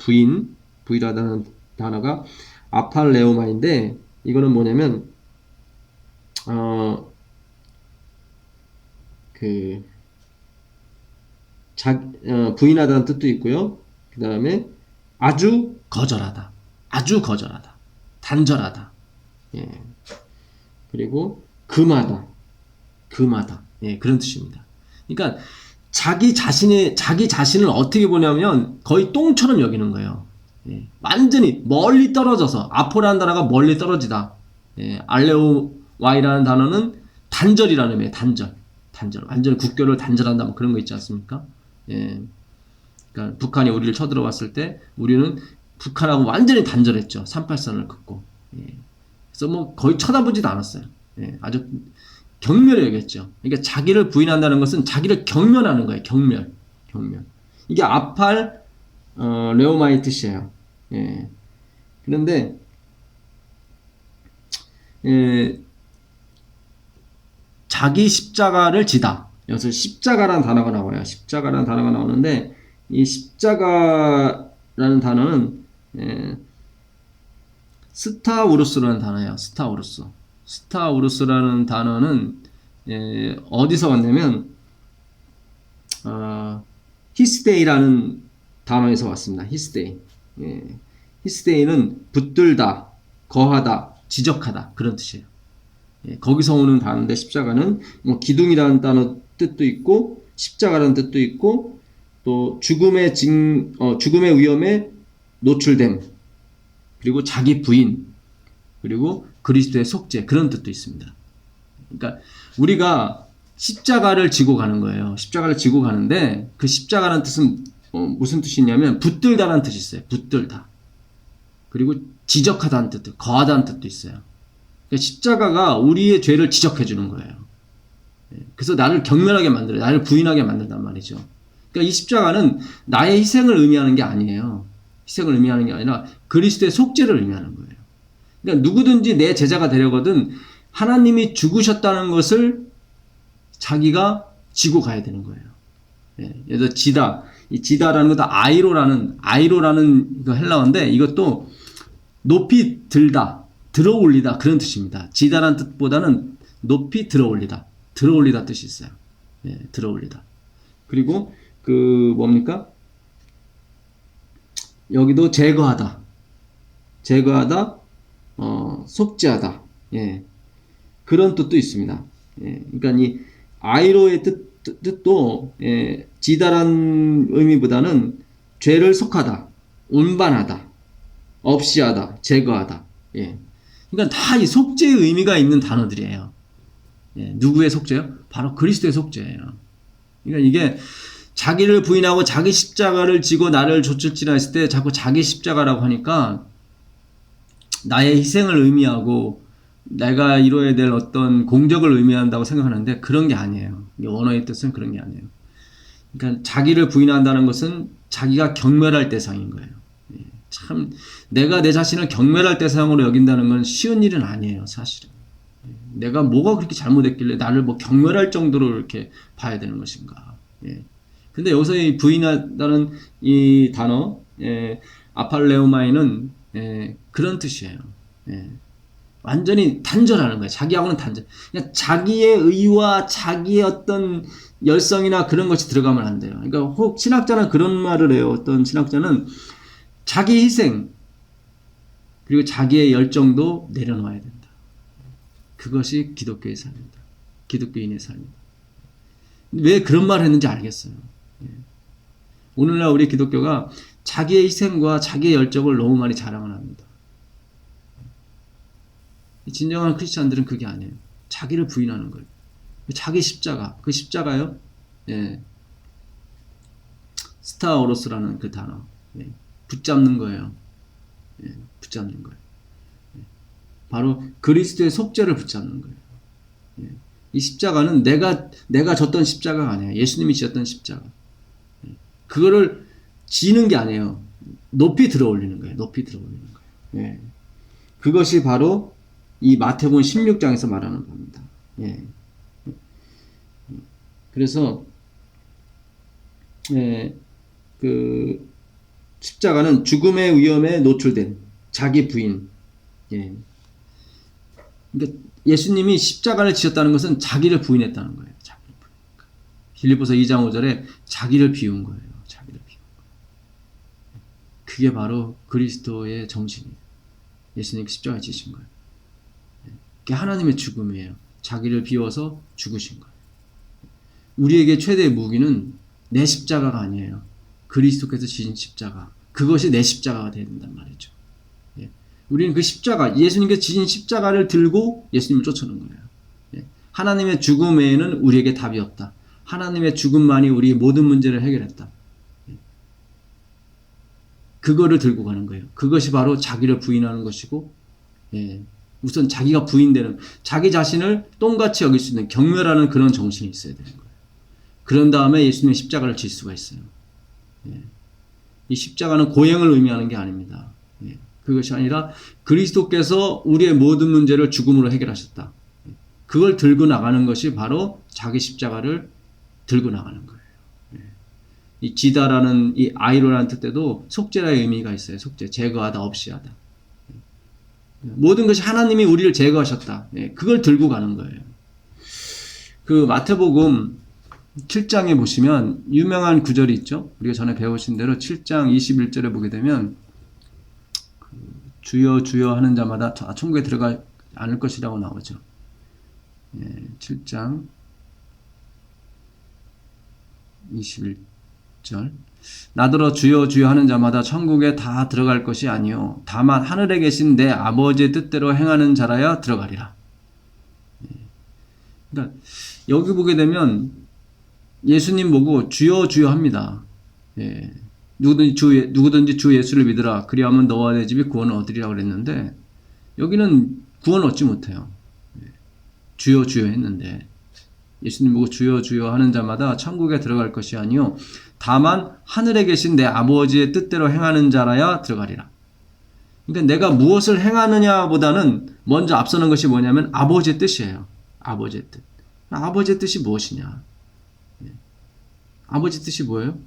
부인하다는 단어가 아팔레오마인데 이거는 뭐냐면 부인하다는 뜻도 있고요. 그 다음에 아주 거절하다, 단절하다. 예. 그리고 금하다, 예, 그런 뜻입니다. 그러니까 자기 자신을 어떻게 보냐면 거의 똥처럼 여기는 거예요. 예, 완전히 멀리 떨어져서 아포라는 단어가 멀리 떨어지다. 예, 알레오와이라는 단어는 단절이라는 의미예요. 단절. 완전히 국교를 단절한다. 뭐 그런 거 있지 않습니까? 예. 그러니까 북한이 우리를 쳐들어왔을 때 우리는 북한하고 완전히 단절했죠. 38선을 긋고. 예. 그래서 뭐 거의 쳐다보지도 않았어요. 예. 아주 경멸해 여겼죠. 그러니까 자기를 부인한다는 것은 자기를 경멸하는 거예요. 경멸. 이게 아팔 레오마의 뜻이에요. 예. 그런데 예, 자기 십자가를 지다. 여기서 십자가라는 단어가 나와요. 십자가라는 단어가 나오는데 이 십자가라는 단어는 스타우루스라는 단어예요. 스타우루스. 스타우루스라는 단어는 어디서 왔냐면 히스데이라는 단어에서 왔습니다. 히스데이. 히스데이는 붙들다, 거하다, 지적하다 그런 뜻이에요. 거기서 오는 단어인데 십자가는 뭐 기둥이라는 단어 뜻도 있고 십자가라는 뜻도 있고 또 죽음의 위험에 노출됨 그리고 자기 부인 그리고 그리스도의 속죄 그런 뜻도 있습니다. 그러니까 우리가 십자가를 지고 가는 거예요. 십자가를 지고 가는데 그 십자가라는 뜻은 무슨 뜻이냐면 붙들다라는 뜻이 있어요. 붙들다. 그리고 지적하다는 뜻도 거하다는 뜻도 있어요. 그러니까 십자가가 우리의 죄를 지적해 주는 거예요. 그래서 나를 경멸하게 만들어요. 나를 부인하게 만든단 말이죠. 그러니까 이 십자가는 나의 희생을 의미하는 게 아니에요. 희생을 의미하는 게 아니라 그리스도의 속죄를 의미하는 거예요. 그러니까 누구든지 내 제자가 되려거든 하나님이 죽으셨다는 것을 자기가 지고 가야 되는 거예요. 예를 들어 지다. 이 지다라는 것도 아이로라는 그 헬라어인데 이것도 높이 들다, 들어 올리다 그런 뜻입니다. 지다라는 뜻보다는 높이 들어 올리다 뜻이 있어요. 들어 올리다. 그리고 그 뭡니까? 여기도 제거하다, 속죄하다. 그런 뜻도 있습니다. 그러니까 이 아이로의 뜻도 지다란 의미보다는 죄를 속하다, 운반하다, 없이하다, 제거하다. 그러니까 다 이 속죄의 의미가 있는 단어들이에요. 누구의 속죄요? 바로 그리스도의 속죄예요. 그러니까 이게 자기를 부인하고 자기 십자가를 지고 나를 좇을지라 했을 때 자꾸 자기 십자가라고 하니까 나의 희생을 의미하고 내가 이뤄야 될 어떤 공적을 의미한다고 생각하는데 그런 게 아니에요. 원어의 뜻은 그런 게 아니에요. 그러니까 자기를 부인한다는 것은 자기가 경멸할 대상인 거예요. 참 내가 내 자신을 경멸할 대상으로 여긴다는 건 쉬운 일은 아니에요. 사실은. 내가 뭐가 그렇게 잘못했길래 나를 뭐 경멸할 정도로 이렇게 봐야 되는 것인가. 근데 여기서 이 부인하다는 이 단어, 아팔레오마이는 그런 뜻이에요. 완전히 단절하는 거예요. 자기하고는 단절. 그냥 자기의 의와 자기의 어떤 열성이나 그런 것이 들어가면 안 돼요. 그러니까 혹 신학자는 그런 말을 해요. 어떤 신학자는 자기 희생 그리고 자기의 열정도 내려놓아야 된다. 그것이 기독교의 삶입니다. 기독교인의 삶입니다. 왜 그런 말을 했는지 알겠어요. 오늘날 우리 기독교가 자기의 희생과 자기의 열정을 너무 많이 자랑을 합니다. 진정한 크리스찬들은 그게 아니에요. 자기를 부인하는 거예요. 자기 십자가, 그 십자가요. 스타오로스라는 그 단어, 붙잡는 거예요. 붙잡는 거예요. 바로 그리스도의 속죄를 붙잡는 거예요. 이 십자가는 내가 졌던 십자가가 아니에요. 예수님이 지었던 십자가. 그거를 지는 게 아니에요. 높이 들어 올리는 거예요. 높이 들어 올리는 거예요. 그것이 바로 이 마태복음 16장에서 말하는 겁니다. 그래서 그 십자가는 죽음의 위험에 노출된 자기 부인. 그러니까 예수님이 십자가를 지셨다는 것은 자기를 부인했다는 거예요. 자기를 부인. 빌립보서 2장 5절에 자기를 비운 거예요. 자기를 비운 거예요. 그게 바로 그리스도의 정신이에요. 예수님 십자가에 지신 거예요. 그게 하나님의 죽음이에요. 자기를 비워서 죽으신 거예요. 우리에게 최대의 무기는 내 십자가가 아니에요. 그리스도께서 지신 십자가. 그것이 내 십자가가 되어야 된단 말이죠. 우리는 그 십자가, 예수님께서 지신 십자가를 들고 예수님을 쫓아오는 거예요. 하나님의 죽음 외에는 우리에게 답이 없다. 하나님의 죽음만이 우리의 모든 문제를 해결했다. 그거를 들고 가는 거예요. 그것이 바로 자기를 부인하는 것이고, 우선 자기가 부인되는, 자기 자신을 똥같이 여길 수 있는 경멸하는 그런 정신이 있어야 되는 거예요. 그런 다음에 예수님의 십자가를 질 수가 있어요. 이 십자가는 고행을 의미하는 게 아닙니다. 그것이 아니라 그리스도께서 우리의 모든 문제를 죽음으로 해결하셨다. 그걸 들고 나가는 것이 바로 자기 십자가를 들고 나가는 거예요. 이 지다라는 이 아이로라는 뜻에도 속죄라의 의미가 있어요. 속죄, 제거하다, 없이하다. 모든 것이 하나님이 우리를 제거하셨다. 그걸 들고 가는 거예요. 그 마태복음 7장에 보시면 유명한 구절이 있죠. 우리가 전에 배우신 대로 7장 21절에 보게 되면 주여 주여 하는 자마다 천국에 들어가지 않을 것이라고 나오죠. 7장 21절 나더러 주여 주여 하는 자마다 천국에 다 들어갈 것이 아니요 다만 하늘에 계신 내 아버지의 뜻대로 행하는 자라야 들어가리라. 그러니까 여기 보게 되면 예수님 보고 주여 주여 합니다. 누구든지 주 예수를 믿으라 그리하면 너와 내 집이 구원을 얻으리라 그랬는데 여기는 구원 얻지 못해요. 주여 주여 했는데 예수님 보고 주여 주여 하는 자마다 천국에 들어갈 것이 아니요 다만 하늘에 계신 내 아버지의 뜻대로 행하는 자라야 들어가리라. 그러니까 내가 무엇을 행하느냐보다는 먼저 앞서는 것이 뭐냐면 아버지의 뜻이에요. 아버지의 뜻. 아버지의 뜻이 무엇이냐? 아버지 뜻이 뭐예요?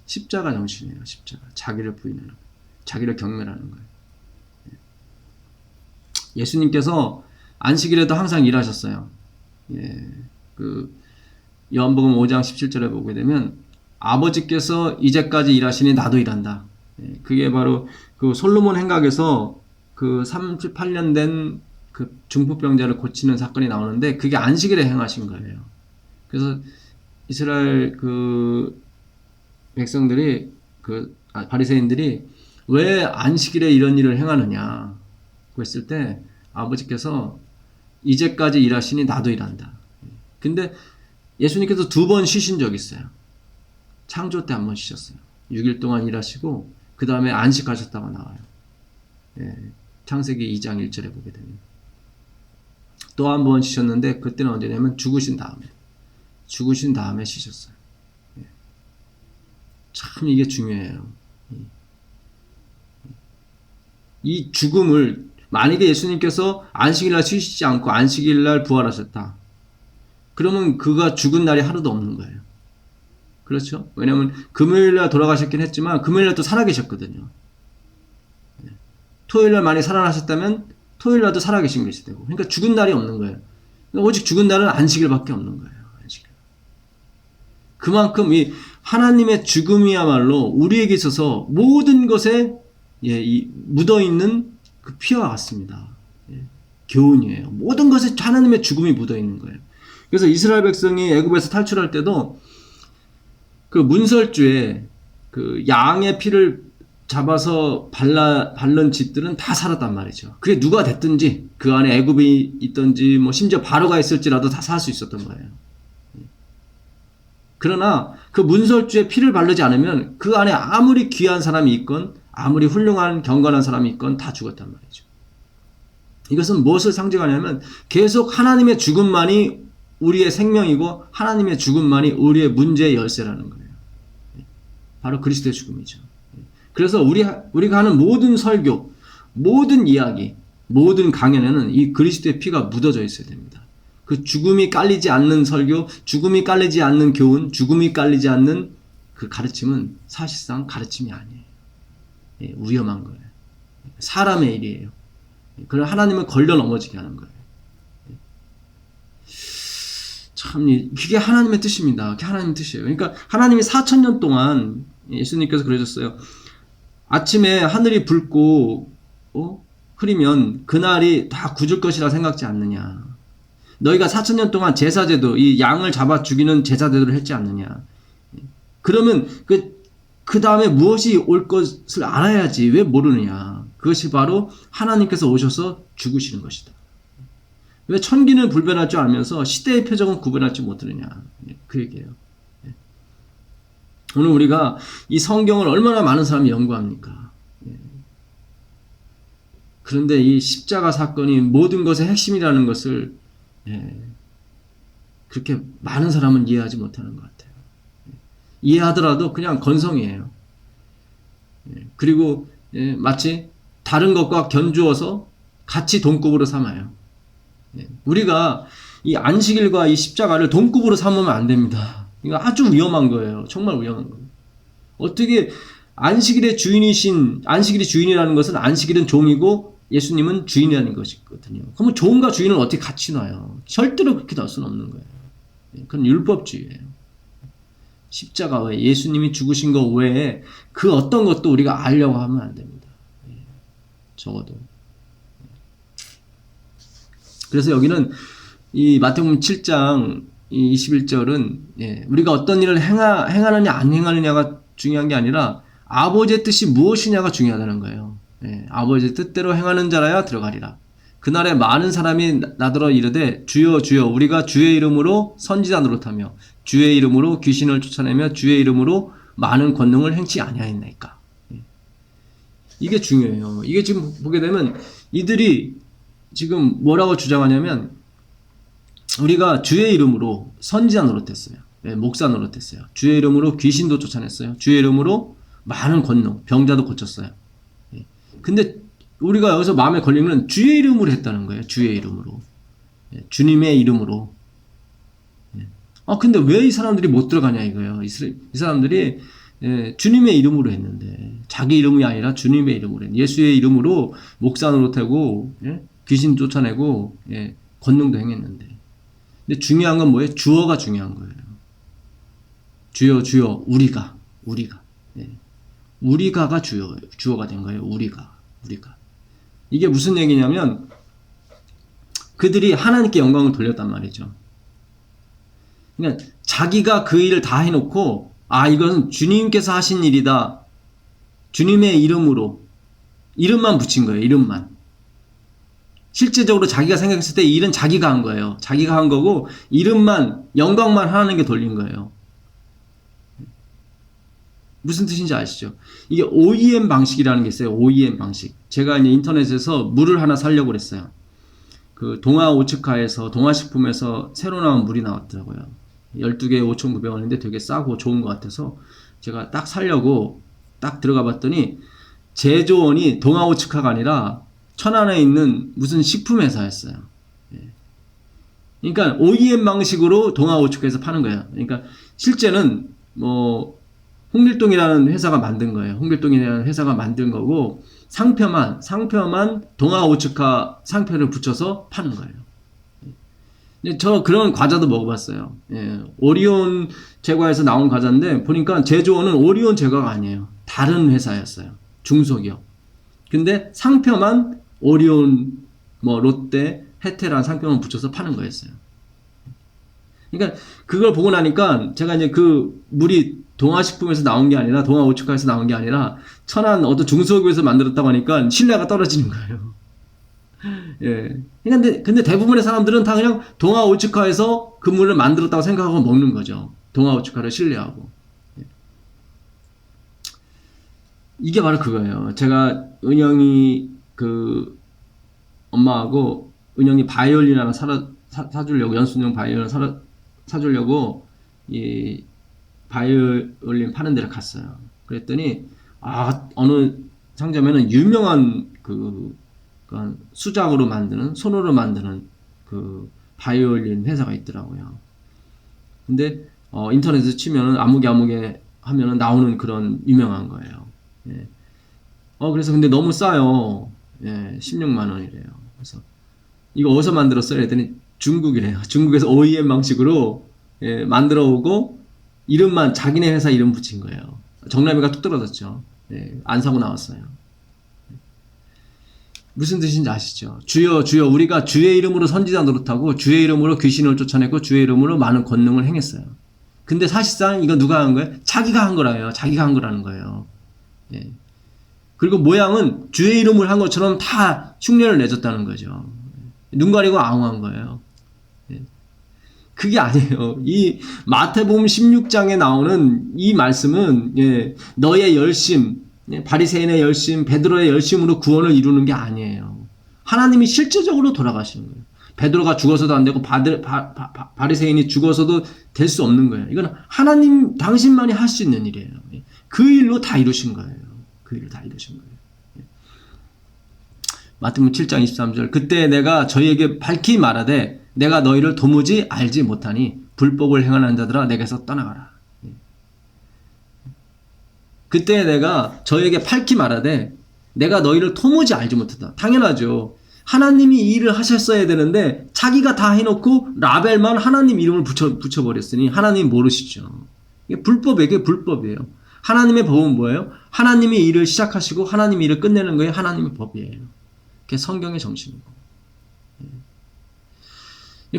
십자가 정신이에요. 십자가. 자기를 부인하는 거예요. 자기를 경멸하는 거예요. 예수님께서 안식일에도 항상 일하셨어요. 그 요한복음 5장 17절에 보게 되면 아버지께서 이제까지 일하시니 나도 일한다. 그게 바로 그 솔로몬 행각에서 그 38년 된 그 중풍병자를 고치는 사건이 나오는데 그게 안식일에 행하신 거예요. 그래서 이스라엘 그 백성들이 바리새인들이 왜 안식일에 이런 일을 행하느냐 그랬을 때 아버지께서 이제까지 일하시니 나도 일한다. 근데 예수님께서 2번 쉬신 적이 있어요. 창조 때 1번 쉬셨어요. 6일 동안 일하시고 그 다음에 안식하셨다고 나와요. 창세기 2장 1절에 보게 되면 또 1번 쉬셨는데 그때는 언제냐면 죽으신 다음에 쉬셨어요. 참 이게 중요해요. 이 죽음을 만약에 예수님께서 안식일날 쉬시지 않고 안식일날 부활하셨다. 그러면 그가 죽은 날이 하루도 없는 거예요. 그렇죠? 왜냐하면 금요일날 돌아가셨긴 했지만 금요일날 또 살아계셨거든요. 토요일날 많이 살아나셨다면 토요일날도 살아계신 것이 되고 그러니까 죽은 날이 없는 거예요. 그러니까 오직 죽은 날은 안식일밖에 없는 거예요. 안식일. 그만큼 이 하나님의 죽음이야말로 우리에게 있어서 모든 것에 묻어있는 그 피와 같습니다. 교훈이에요. 모든 것에 하나님의 죽음이 묻어있는 거예요. 그래서 이스라엘 백성이 애굽에서 탈출할 때도 그 문설주에 그 양의 피를 잡아서 바른 집들은 다 살았단 말이죠. 그게 누가 됐든지 그 안에 애굽이 있든지 뭐 심지어 바로가 있을지라도 다 살 수 있었던 거예요. 그러나 그 문설주에 피를 바르지 않으면 그 안에 아무리 귀한 사람이 있건 아무리 훌륭한 경건한 사람이 있건 다 죽었단 말이죠. 이것은 무엇을 상징하냐면 계속 하나님의 죽음만이 우리의 생명이고 하나님의 죽음만이 우리의 문제의 열쇠라는 거예요. 바로 그리스도의 죽음이죠. 그래서 우리가 하는 모든 설교, 모든 이야기, 모든 강연에는 이 그리스도의 피가 묻어져 있어야 됩니다. 그 죽음이 깔리지 않는 설교, 죽음이 깔리지 않는 교훈, 죽음이 깔리지 않는 그 가르침은 사실상 가르침이 아니에요. 위험한 거예요. 사람의 일이에요. 그걸 하나님을 걸려 넘어지게 하는 거예요. 참, 그게 하나님의 뜻입니다. 그게 하나님의 뜻이에요. 그러니까 하나님이 4,000년 동안 예수님께서 그러셨어요. 아침에 하늘이 붉고 흐리면 그날이 다 굳을 것이라 생각지 않느냐. 너희가 4,000년 동안 제사제도, 이 양을 잡아 죽이는 제사제도를 했지 않느냐. 그러면 그 다음에 무엇이 올 것을 알아야지 왜 모르느냐. 그것이 바로 하나님께서 오셔서 죽으시는 것이다. 왜 천기는 불변할 줄 알면서 시대의 표적은 구분할 줄 못하느냐. 그 얘기예요. 오늘 우리가 이 성경을 얼마나 많은 사람이 연구합니까? 그런데 이 십자가 사건이 모든 것의 핵심이라는 것을 그렇게 많은 사람은 이해하지 못하는 것 같아요. 이해하더라도 그냥 건성이에요. 그리고 마치 다른 것과 견주어서 같이 돈급으로 삼아요. 우리가 이 안식일과 이 십자가를 돈급으로 삼으면 안 됩니다. 이거 아주 위험한 거예요. 정말 위험한 거예요. 어떻게 안식일의 주인이신, 안식일이 주인이라는 것은 안식일은 종이고 예수님은 주인이라는 것이거든요. 그러면 종과 주인을 어떻게 같이 놔요? 절대로 그렇게 놔 수는 없는 거예요. 그건 율법주의예요. 십자가 외에 예수님이 죽으신 것 외에 그 어떤 것도 우리가 알려고 하면 안 됩니다. 적어도. 그래서 여기는 이 마태복음 7장 21절은 우리가 어떤 일을 행하느냐 안 행하느냐가 중요한 게 아니라 아버지의 뜻이 무엇이냐가 중요하다는 거예요. 아버지의 뜻대로 행하는 자라야 들어가리라. 그날에 많은 사람이 나더러 이르되 주여 주여 우리가 주의 이름으로 선지자 노릇하며 주의 이름으로 귀신을 쫓아내며 주의 이름으로 많은 권능을 행치 아니하였나이까. 이게 중요해요. 이게 지금 보게 되면 이들이 지금 뭐라고 주장하냐면 우리가 주의 이름으로 선지자 노릇했어요. 목사 노릇했어요. 주의 이름으로 귀신도 쫓아냈어요. 주의 이름으로 많은 권능, 병자도 고쳤어요. 근데 우리가 여기서 마음에 걸리는 건 주의 이름으로 했다는 거예요. 주의 이름으로. 주님의 이름으로. 근데 왜 이 사람들이 못 들어가냐 이거예요. 이 사람들이 주님의 이름으로 했는데 자기 이름이 아니라 주님의 이름으로 했는데 예수의 이름으로 목사 노릇하고 귀신 쫓아내고 권능도 행했는데 근데 중요한 건 뭐예요? 주어가 중요한 거예요. 주여 주여 우리가가 주어가 된 거예요. 우리가 이게 무슨 얘기냐면 그들이 하나님께 영광을 돌렸단 말이죠. 그러니까 자기가 그 일을 다 해놓고 이것은 주님께서 하신 일이다. 주님의 이름으로 이름만 붙인 거예요. 이름만. 실제적으로 자기가 생각했을 때 이 일은 자기가 한 거예요. 자기가 한 거고 이름만 영광만 하나님께 돌린 거예요. 무슨 뜻인지 아시죠? 이게 OEM 방식이라는 게 있어요. OEM 방식. 제가 이제 인터넷에서 물을 하나 사려고 그랬어요. 그 동아 오츠카에서 동아식품에서 새로 나온 물이 나왔더라고요. 12개에 5,900원인데 되게 싸고 좋은 것 같아서 제가 딱 사려고 딱 들어가 봤더니 제조원이 동아 오츠카가 아니라 천안에 있는 무슨 식품회사였어요. 그러니까 OEM 방식으로 동아 오츠카에서 파는 거예요. 그러니까 실제는 뭐 홍길동이라는 회사가 만든 거예요. 홍길동이라는 회사가 만든 거고 상표만 동아 오츠카 상표를 붙여서 파는 거예요. 저 그런 과자도 먹어봤어요. 오리온 제과에서 나온 과자인데 보니까 제조원은 오리온 제과가 아니에요. 다른 회사였어요. 중소기업. 근데 상표만 오리온, 롯데, 혜태라는 상표만 붙여서 파는 거였어요. 그러니까 그걸 보고 나니까 제가 이제 그 물이 동아식품에서 나온 게 아니라 동아 오츠카에서 나온 게 아니라 천안 어떤 중소기업에서 만들었다고 하니까 신뢰가 떨어지는 거예요. 근데 대부분의 사람들은 다 그냥 동아 오츠카에서 그 물을 만들었다고 생각하고 먹는 거죠. 동아 오츠카를 신뢰하고. 이게 바로 그거예요. 제가 은영이 그 엄마하고 은영이 바이올린 하나 사주려고 연습용 바이올린 사주려고 이 바이올린 파는 데를 갔어요. 그랬더니 어느 상점에는 유명한 그 수작으로 만드는 손으로 만드는 그 바이올린 회사가 있더라고요. 근데 인터넷에서 치면은 아무개 하면은 나오는 그런 유명한 거예요. 그래서 근데 너무 싸요. 16만 원이래요. 그래서 이거 어디서 만들었어요? 그랬더니 중국이래요. 중국에서 OEM 방식으로 만들어 오고 이름만 자기네 회사 이름 붙인 거예요. 정남이가 뚝 떨어졌죠. 안 사고 나왔어요. 무슨 뜻인지 아시죠? 주여 주여 우리가 주의 이름으로 선지자 노릇하고 주의 이름으로 귀신을 쫓아내고 주의 이름으로 많은 권능을 행했어요. 근데 사실상 이거 누가 한 거예요? 자기가 한 거라요. 자기가 한 거라는 거예요. 그리고 모양은 주의 이름을 한 것처럼 다 흉내를 내줬다는 거죠. 눈 가리고 아웅한 거예요. 그게 아니에요. 이 마태복음 16장에 나오는 이 말씀은 너의 열심, 바리새인의 열심, 베드로의 열심으로 구원을 이루는 게 아니에요. 하나님이 실제적으로 돌아가시는 거예요. 베드로가 죽어서도 안 되고 바리새인이 죽어서도 될 수 없는 거예요. 이건 하나님 당신만이 할 수 있는 일이에요. 그 일로 다 이루신 거예요. 그 일을 다 이루신 거예요. 마태복음 7장 23절. 그때 내가 저희에게 밝히 말하되 내가 너희를 도무지 알지 못하니 불법을 행하는 자들아 내게서 떠나가라. 그때 내가 저희에게 밝히 말하되 내가 너희를 도무지 알지 못하다. 당연하죠. 하나님이 이 일을 하셨어야 되는데 자기가 다 해놓고 라벨만 하나님 이름을 붙여버렸으니 하나님 모르시죠. 이게 불법이에요. 불법이에요. 하나님의 법은 뭐예요? 하나님이 일을 시작하시고 하나님이 일을 끝내는 거예요. 하나님의 법이에요. 그게 성경의 정신이고.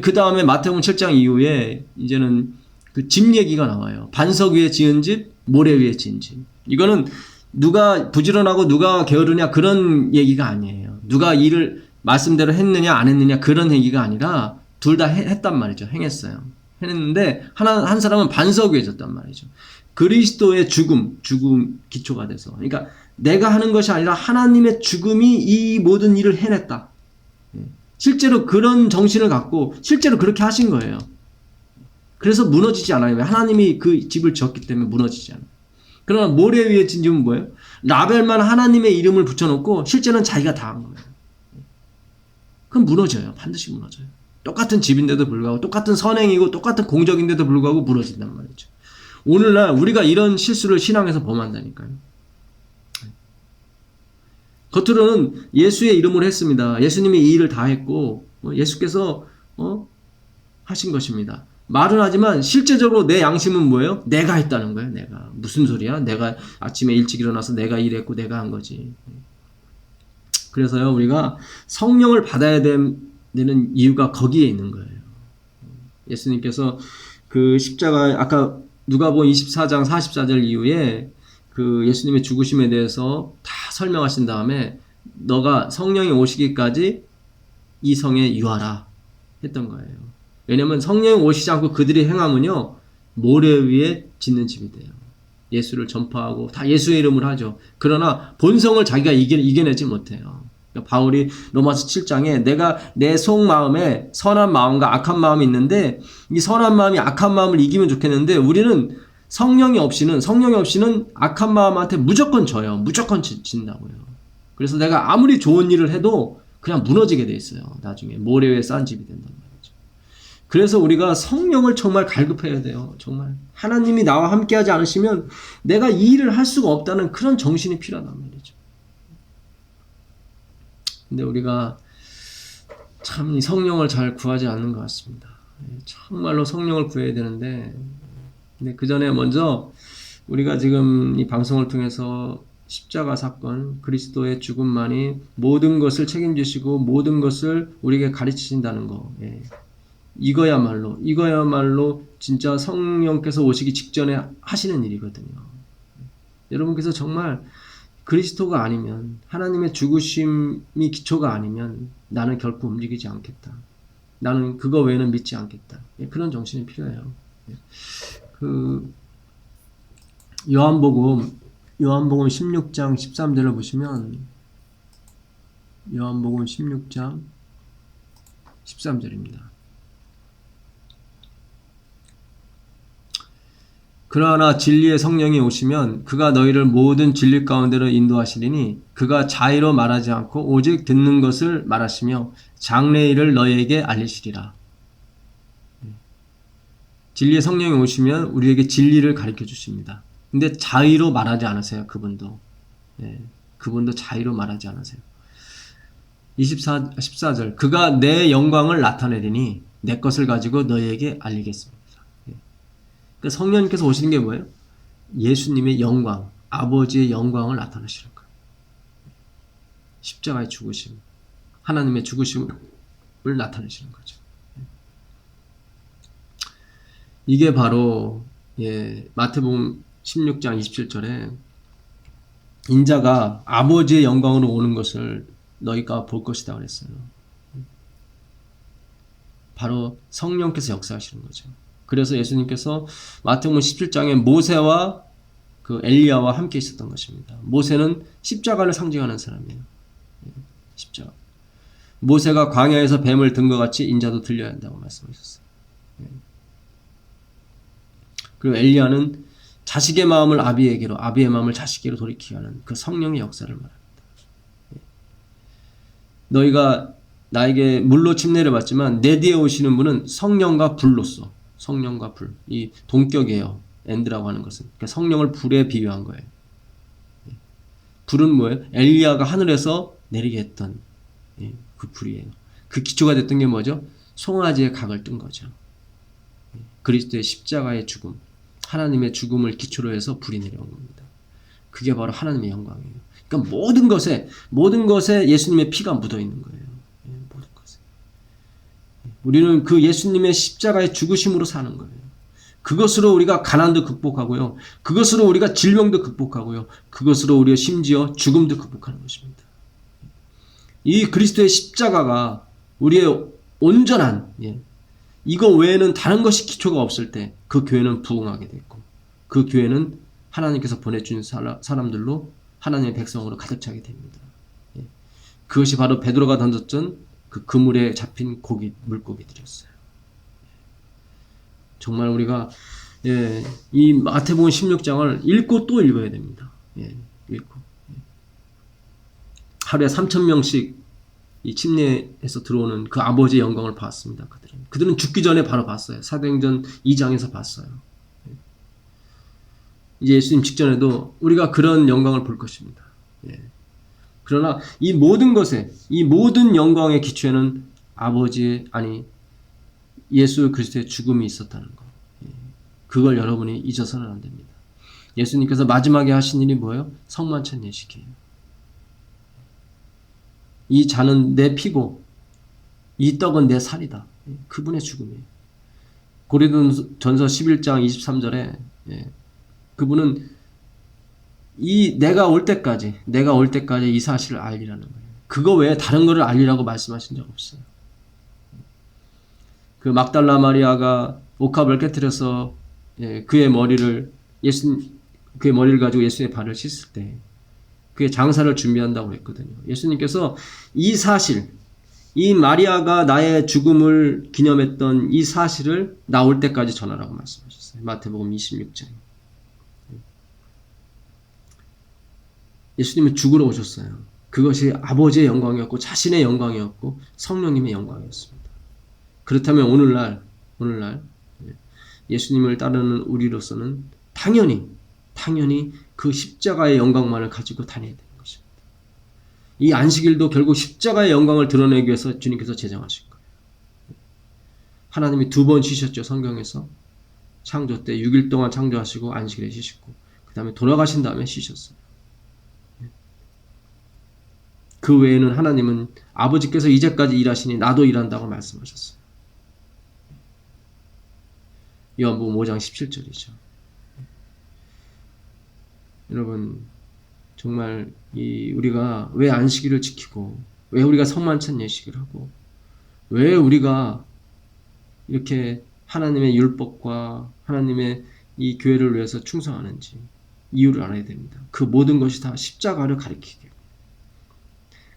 그 다음에 마태복음 7장 이후에 이제는 그 집 얘기가 나와요. 반석 위에 지은 집, 모래 위에 지은 집. 이거는 누가 부지런하고 누가 게으르냐 그런 얘기가 아니에요. 누가 일을 말씀대로 했느냐 안 했느냐 그런 얘기가 아니라 둘 다 했단 말이죠. 행했어요. 했는데 한 사람은 반석 위에 졌단 말이죠. 그리스도의 죽음 기초가 돼서. 그러니까 내가 하는 것이 아니라 하나님의 죽음이 이 모든 일을 해냈다. 실제로 그런 정신을 갖고 실제로 그렇게 하신 거예요. 그래서 무너지지 않아요. 하나님이 그 집을 지었기 때문에 무너지지 않아요. 그러나 모래 위에 진 집은 뭐예요? 라벨만 하나님의 이름을 붙여놓고 실제는 자기가 다 한 거예요. 그럼 무너져요. 반드시 무너져요. 똑같은 집인데도 불구하고 똑같은 선행이고 똑같은 공적인데도 불구하고 무너진단 말이죠. 오늘날 우리가 이런 실수를 신앙에서 범한다니까요. 겉으로는 예수의 이름으로 했습니다. 예수님이 이 일을 다 했고 예수께서 하신 것입니다. 말은 하지만 실제적으로 내 양심은 뭐예요? 내가 했다는 거예요. 내가. 무슨 소리야? 내가 아침에 일찍 일어나서 내가 일했고 내가 한 거지. 그래서요 우리가 성령을 받아야 되는 이유가 거기에 있는 거예요. 예수님께서 그 십자가 아까 누가복음 24장 44절 이후에 그 예수님의 죽으심에 대해서 다 설명하신 다음에 너가 성령이 오시기까지 이 성에 유하라 했던 거예요. 왜냐하면 성령이 오시지 않고 그들이 행하면요 모래 위에 짓는 집이 돼요. 예수를 전파하고 다 예수의 이름을 하죠. 그러나 본성을 자기가 이겨내지 못해요. 그러니까 바울이 로마서 7장에 내가 내 속마음에 선한 마음과 악한 마음이 있는데 이 선한 마음이 악한 마음을 이기면 좋겠는데 우리는 성령이 없이는 악한 마음한테 무조건 져요. 무조건 진다고요. 그래서 내가 아무리 좋은 일을 해도 그냥 무너지게 돼 있어요. 나중에 모래 위에 싼 집이 된단 말이죠. 그래서 우리가 성령을 정말 갈급해야 돼요. 정말 하나님이 나와 함께하지 않으시면 내가 이 일을 할 수가 없다는 그런 정신이 필요하단 말이죠. 근데 우리가 참 이 성령을 잘 구하지 않는 것 같습니다. 정말로 성령을 구해야 되는데 근데 그 전에 먼저 우리가 지금 이 방송을 통해서 십자가 사건, 그리스도의 죽음만이 모든 것을 책임지시고 모든 것을 우리에게 가르치신다는 거. 이거야말로 진짜 성령께서 오시기 직전에 하시는 일이거든요. 여러분께서 정말 그리스도가 아니면 하나님의 죽으심이 기초가 아니면 나는 결코 움직이지 않겠다. 나는 그거 외에는 믿지 않겠다. 그런 정신이 필요해요. 그 요한복음 16장 13절을 보시면 요한복음 16장 13절입니다. 그러나 진리의 성령이 오시면 그가 너희를 모든 진리 가운데로 인도하시리니 그가 자의로 말하지 않고 오직 듣는 것을 말하시며 장래의 일을 너희에게 알리시리라. 진리의 성령이 오시면 우리에게 진리를 가르쳐 주십니다. 근데 자의로 말하지 않으세요. 그분도. 그분도 자의로 말하지 않으세요. 14절 그가 내 영광을 나타내리니 내 것을 가지고 너희에게 알리겠습니다. 그러니까 성령님께서 오시는 게 뭐예요? 예수님의 영광, 아버지의 영광을 나타내시는 거예요. 십자가의 죽으심, 하나님의 죽으심을 나타내시는 거죠. 이게 바로 마태복음 16장 27절에 인자가 아버지의 영광으로 오는 것을 너희가 볼 것이다 그랬어요. 바로 성령께서 역사하시는 거죠. 그래서 예수님께서 마태복음 17장에 모세와 그 엘리야와 함께 있었던 것입니다. 모세는 십자가를 상징하는 사람이에요. 십자가. 모세가 광야에서 뱀을 든 것 같이 인자도 들려야 한다고 말씀하셨어요. 그리고 엘리야는 자식의 마음을 아비에게로, 아비의 마음을 자식에게로 돌이키게 하는 그 성령의 역사를 말합니다. 너희가 나에게 물로 침례를 받지만 내 뒤에 오시는 분은 성령과 불로써, 성령과 불, 이 동격이에요. 엔드라고 하는 것은. 그러니까 성령을 불에 비유한 거예요. 불은 뭐예요? 엘리야가 하늘에서 내리게 했던 그 불이에요. 그 기초가 됐던 게 뭐죠? 송아지의 각을 뜬 거죠. 그리스도의 십자가의 죽음, 하나님의 죽음을 기초로 해서 불이 내려온 겁니다. 그게 바로 하나님의 영광이에요. 그러니까 모든 것에 예수님의 피가 묻어 있는 거예요. 모든 것에. 우리는 그 예수님의 십자가의 죽으심으로 사는 거예요. 그것으로 우리가 가난도 극복하고요. 그것으로 우리가 질병도 극복하고요. 그것으로 우리가 심지어 죽음도 극복하는 것입니다. 이 그리스도의 십자가가 우리의 온전한, 이거 외에는 다른 것이 기초가 없을 때 그 교회는 부흥하게 됐고, 그 교회는 하나님께서 보내준 사람들로 하나님의 백성으로 가득 차게 됩니다. 그것이 바로 베드로가 던졌던 그 그물에 잡힌 물고기들이었어요. 정말 우리가 이 마태복음 16장을 읽고 또 읽어야 됩니다. 읽고 하루에 3,000명씩 이 침례에서 들어오는 그 아버지의 영광을 봤습니다. 그들은 죽기 전에 바로 봤어요. 사도행전 2장에서 봤어요. 이제 예수님 직전에도 우리가 그런 영광을 볼 것입니다. 그러나 이 모든 것에, 이 모든 영광의 기초에는 예수 그리스도의 죽음이 있었다는 것. 그걸 여러분이 잊어서는 안 됩니다. 예수님께서 마지막에 하신 일이 뭐예요? 성만찬 예식이에요. 이 잔은 내 피고 이 떡은 내 살이다. 그분의 죽음이에요. 고린도전서 11장 23절에 그분은 내가 올 때까지 이 사실을 알리라는 거예요. 그거 외에 다른 거를 알리라고 말씀하신 적 없어요. 그 막달라 마리아가 옥합을 깨뜨려서 그의 머리를 가지고 예수님의 발을 씻을 때 그의 장사를 준비한다고 했거든요. 예수님께서 이 사실, 이 마리아가 나의 죽음을 기념했던 이 사실을 나올 때까지 전하라고 말씀하셨어요. 마태복음 26장. 예수님은 죽으러 오셨어요. 그것이 아버지의 영광이었고 자신의 영광이었고 성령님의 영광이었습니다. 그렇다면 오늘날 예수님을 따르는 우리로서는 당연히 그 십자가의 영광만을 가지고 다녀야 되는 것입니다. 이 안식일도 결국 십자가의 영광을 드러내기 위해서 주님께서 제정하신 거예요. 하나님이 2번 쉬셨죠. 성경에서. 창조 때 6일 동안 창조하시고 안식일에 쉬시고 그 다음에 돌아가신 다음에 쉬셨어요. 그 외에는 하나님은 아버지께서 이제까지 일하시니 나도 일한다고 말씀하셨어요. 요한복음 5장 17절이죠. 여러분 정말 우리가 왜 안식일을 지키고 왜 우리가 성만찬 예식을 하고 왜 우리가 이렇게 하나님의 율법과 하나님의 이 교회를 위해서 충성하는지 이유를 알아야 됩니다. 그 모든 것이 다 십자가를 가리키게.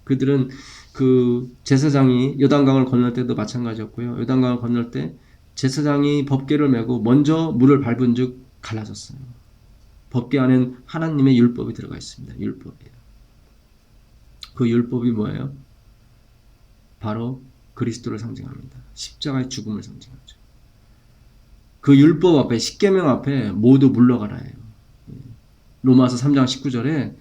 그들은 그 제사장이 요단강을 건널 때도 마찬가지였고요. 요단강을 건널 때 제사장이 법궤를 메고 먼저 물을 밟은 즉 갈라졌어요. 법궤 안에는 하나님의 율법이 들어가 있습니다. 율법이에요. 그 율법이 뭐예요? 바로 그리스도를 상징합니다. 십자가의 죽음을 상징하죠. 그 율법 앞에, 십계명 앞에 모두 물러가라 해요. 로마서 3장 19절에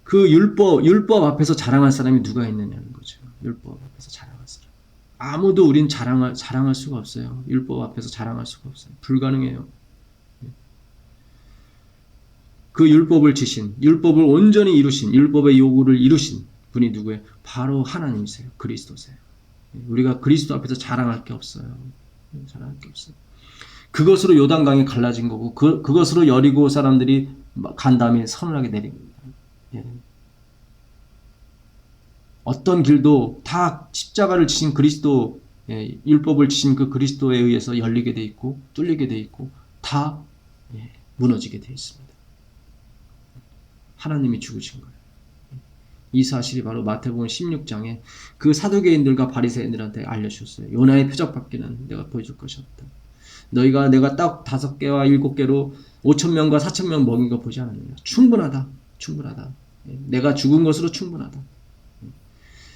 그 율법 앞에서 자랑할 사람이 누가 있느냐는 거죠. 율법 앞에서 자랑할 사람. 아무도 우린 자랑할 수가 없어요. 율법 앞에서 자랑할 수가 없어요. 불가능해요. 그 율법을 온전히 이루신, 율법의 요구를 이루신 분이 누구예요? 바로 하나님이세요. 그리스도세요. 우리가 그리스도 앞에서 자랑할 게 없어요. 자랑할 게 없어요. 그것으로 요단강이 갈라진 거고, 그것으로 여리고 사람들이 간 다음에 서늘하게 내립니다. 어떤 길도 다 십자가를 지신 그리스도, 율법을 지신 그 그리스도에 의해서 열리게 돼 있고 뚫리게 돼 있고 다 무너지게 돼 있습니다. 하나님이 죽으신 거예요. 이 사실이 바로 마태복음 16장에 그 사두개인들과 바리새인들한테 알려주셨어요. 요나의 표적밖에는 내가 보여줄 것이 없다. 내가 딱 5개와 7개로 5,000명과 4,000명 먹인 거 보지 않았느냐. 충분하다. 내가 죽은 것으로 충분하다.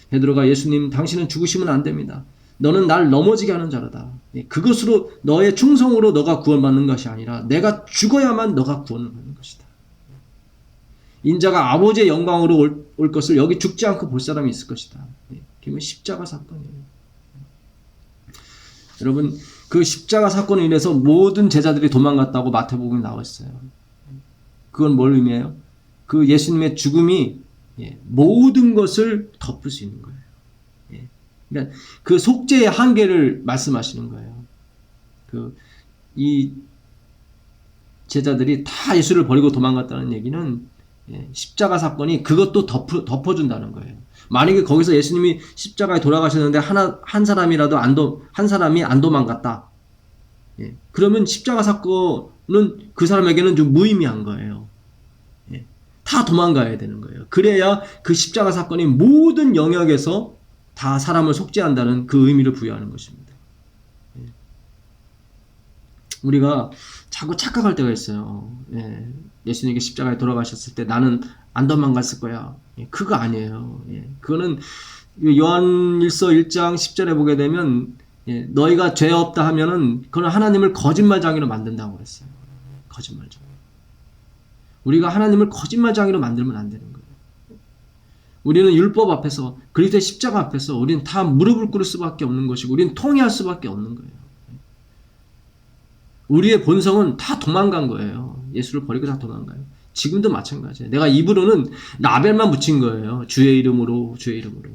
베드로가 예수님 당신은 죽으시면 안 됩니다. 너는 날 넘어지게 하는 자로다. 그것으로 너의 충성으로 너가 구원받는 것이 아니라 내가 죽어야만 너가 구원을 받는 것이다. 인자가 아버지의 영광으로 올 것을 여기 죽지 않고 볼 사람이 있을 것이다. 그게 십자가 사건이에요. 여러분, 그 십자가 사건으로 인해서 모든 제자들이 도망갔다고 마태복음에 나와 있어요. 그건 뭘 의미해요? 그 예수님의 죽음이 모든 것을 덮을 수 있는 거예요. 그러니까 그 속죄의 한계를 말씀하시는 거예요. 이 제자들이 다 예수를 버리고 도망갔다는 얘기는 십자가 사건이 그것도 덮어준다는 거예요. 만약에 거기서 예수님이 십자가에 돌아가셨는데 한 사람이 안 도망갔다. 그러면 십자가 사건은 그 사람에게는 좀 무의미한 거예요. 다 도망가야 되는 거예요. 그래야 그 십자가 사건이 모든 영역에서 다 사람을 속죄한다는 그 의미를 부여하는 것입니다. 우리가 자꾸 착각할 때가 있어요. 예수님께 십자가에 돌아가셨을 때 나는 안 도망갔을 거야. 그거 아니에요. 그거는 요한일서 1장 10절에 보게 되면 너희가 죄 없다 하면은 그건 하나님을 거짓말장이로 만든다고 그랬어요. 거짓말장. 우리가 하나님을 거짓말장이로 만들면 안 되는 거예요. 우리는 율법 앞에서 그리스도의 십자가 앞에서 우리는 다 무릎을 꿇을 수밖에 없는 것이고 우리는 통회할 수밖에 없는 거예요. 우리의 본성은 다 도망간 거예요. 예수를 버리고 다 도망가요. 지금도 마찬가지예요. 내가 입으로는 라벨만 붙인 거예요. 주의 이름으로, 주의 이름으로.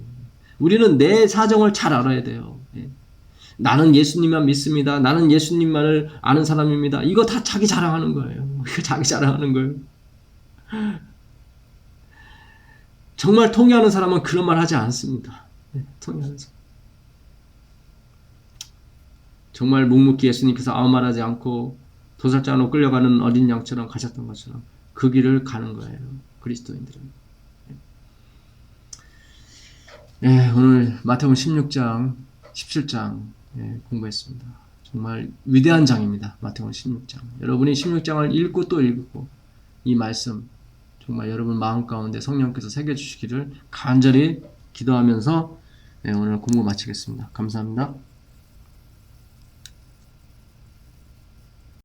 우리는 내 사정을 잘 알아야 돼요. 나는 예수님만 믿습니다. 나는 예수님만을 아는 사람입니다. 이거 다 자기 자랑하는 거예요. 이거 자기 자랑하는 거예요. 정말 통회하는 사람은 그런 말 하지 않습니다. 통회하는 사람. 정말 묵묵히 예수님께서 아무 말하지 않고 도살장으로 끌려가는 어린 양처럼 가셨던 것처럼 그 길을 가는 거예요. 그리스도인들은. 오늘 마태복음 16장, 17장 공부했습니다. 정말 위대한 장입니다. 마태복음 16장. 여러분이 16장을 읽고 또 읽고 이 말씀 정말 여러분 마음 가운데 성령께서 새겨주시기를 간절히 기도하면서 오늘 공부 마치겠습니다. 감사합니다.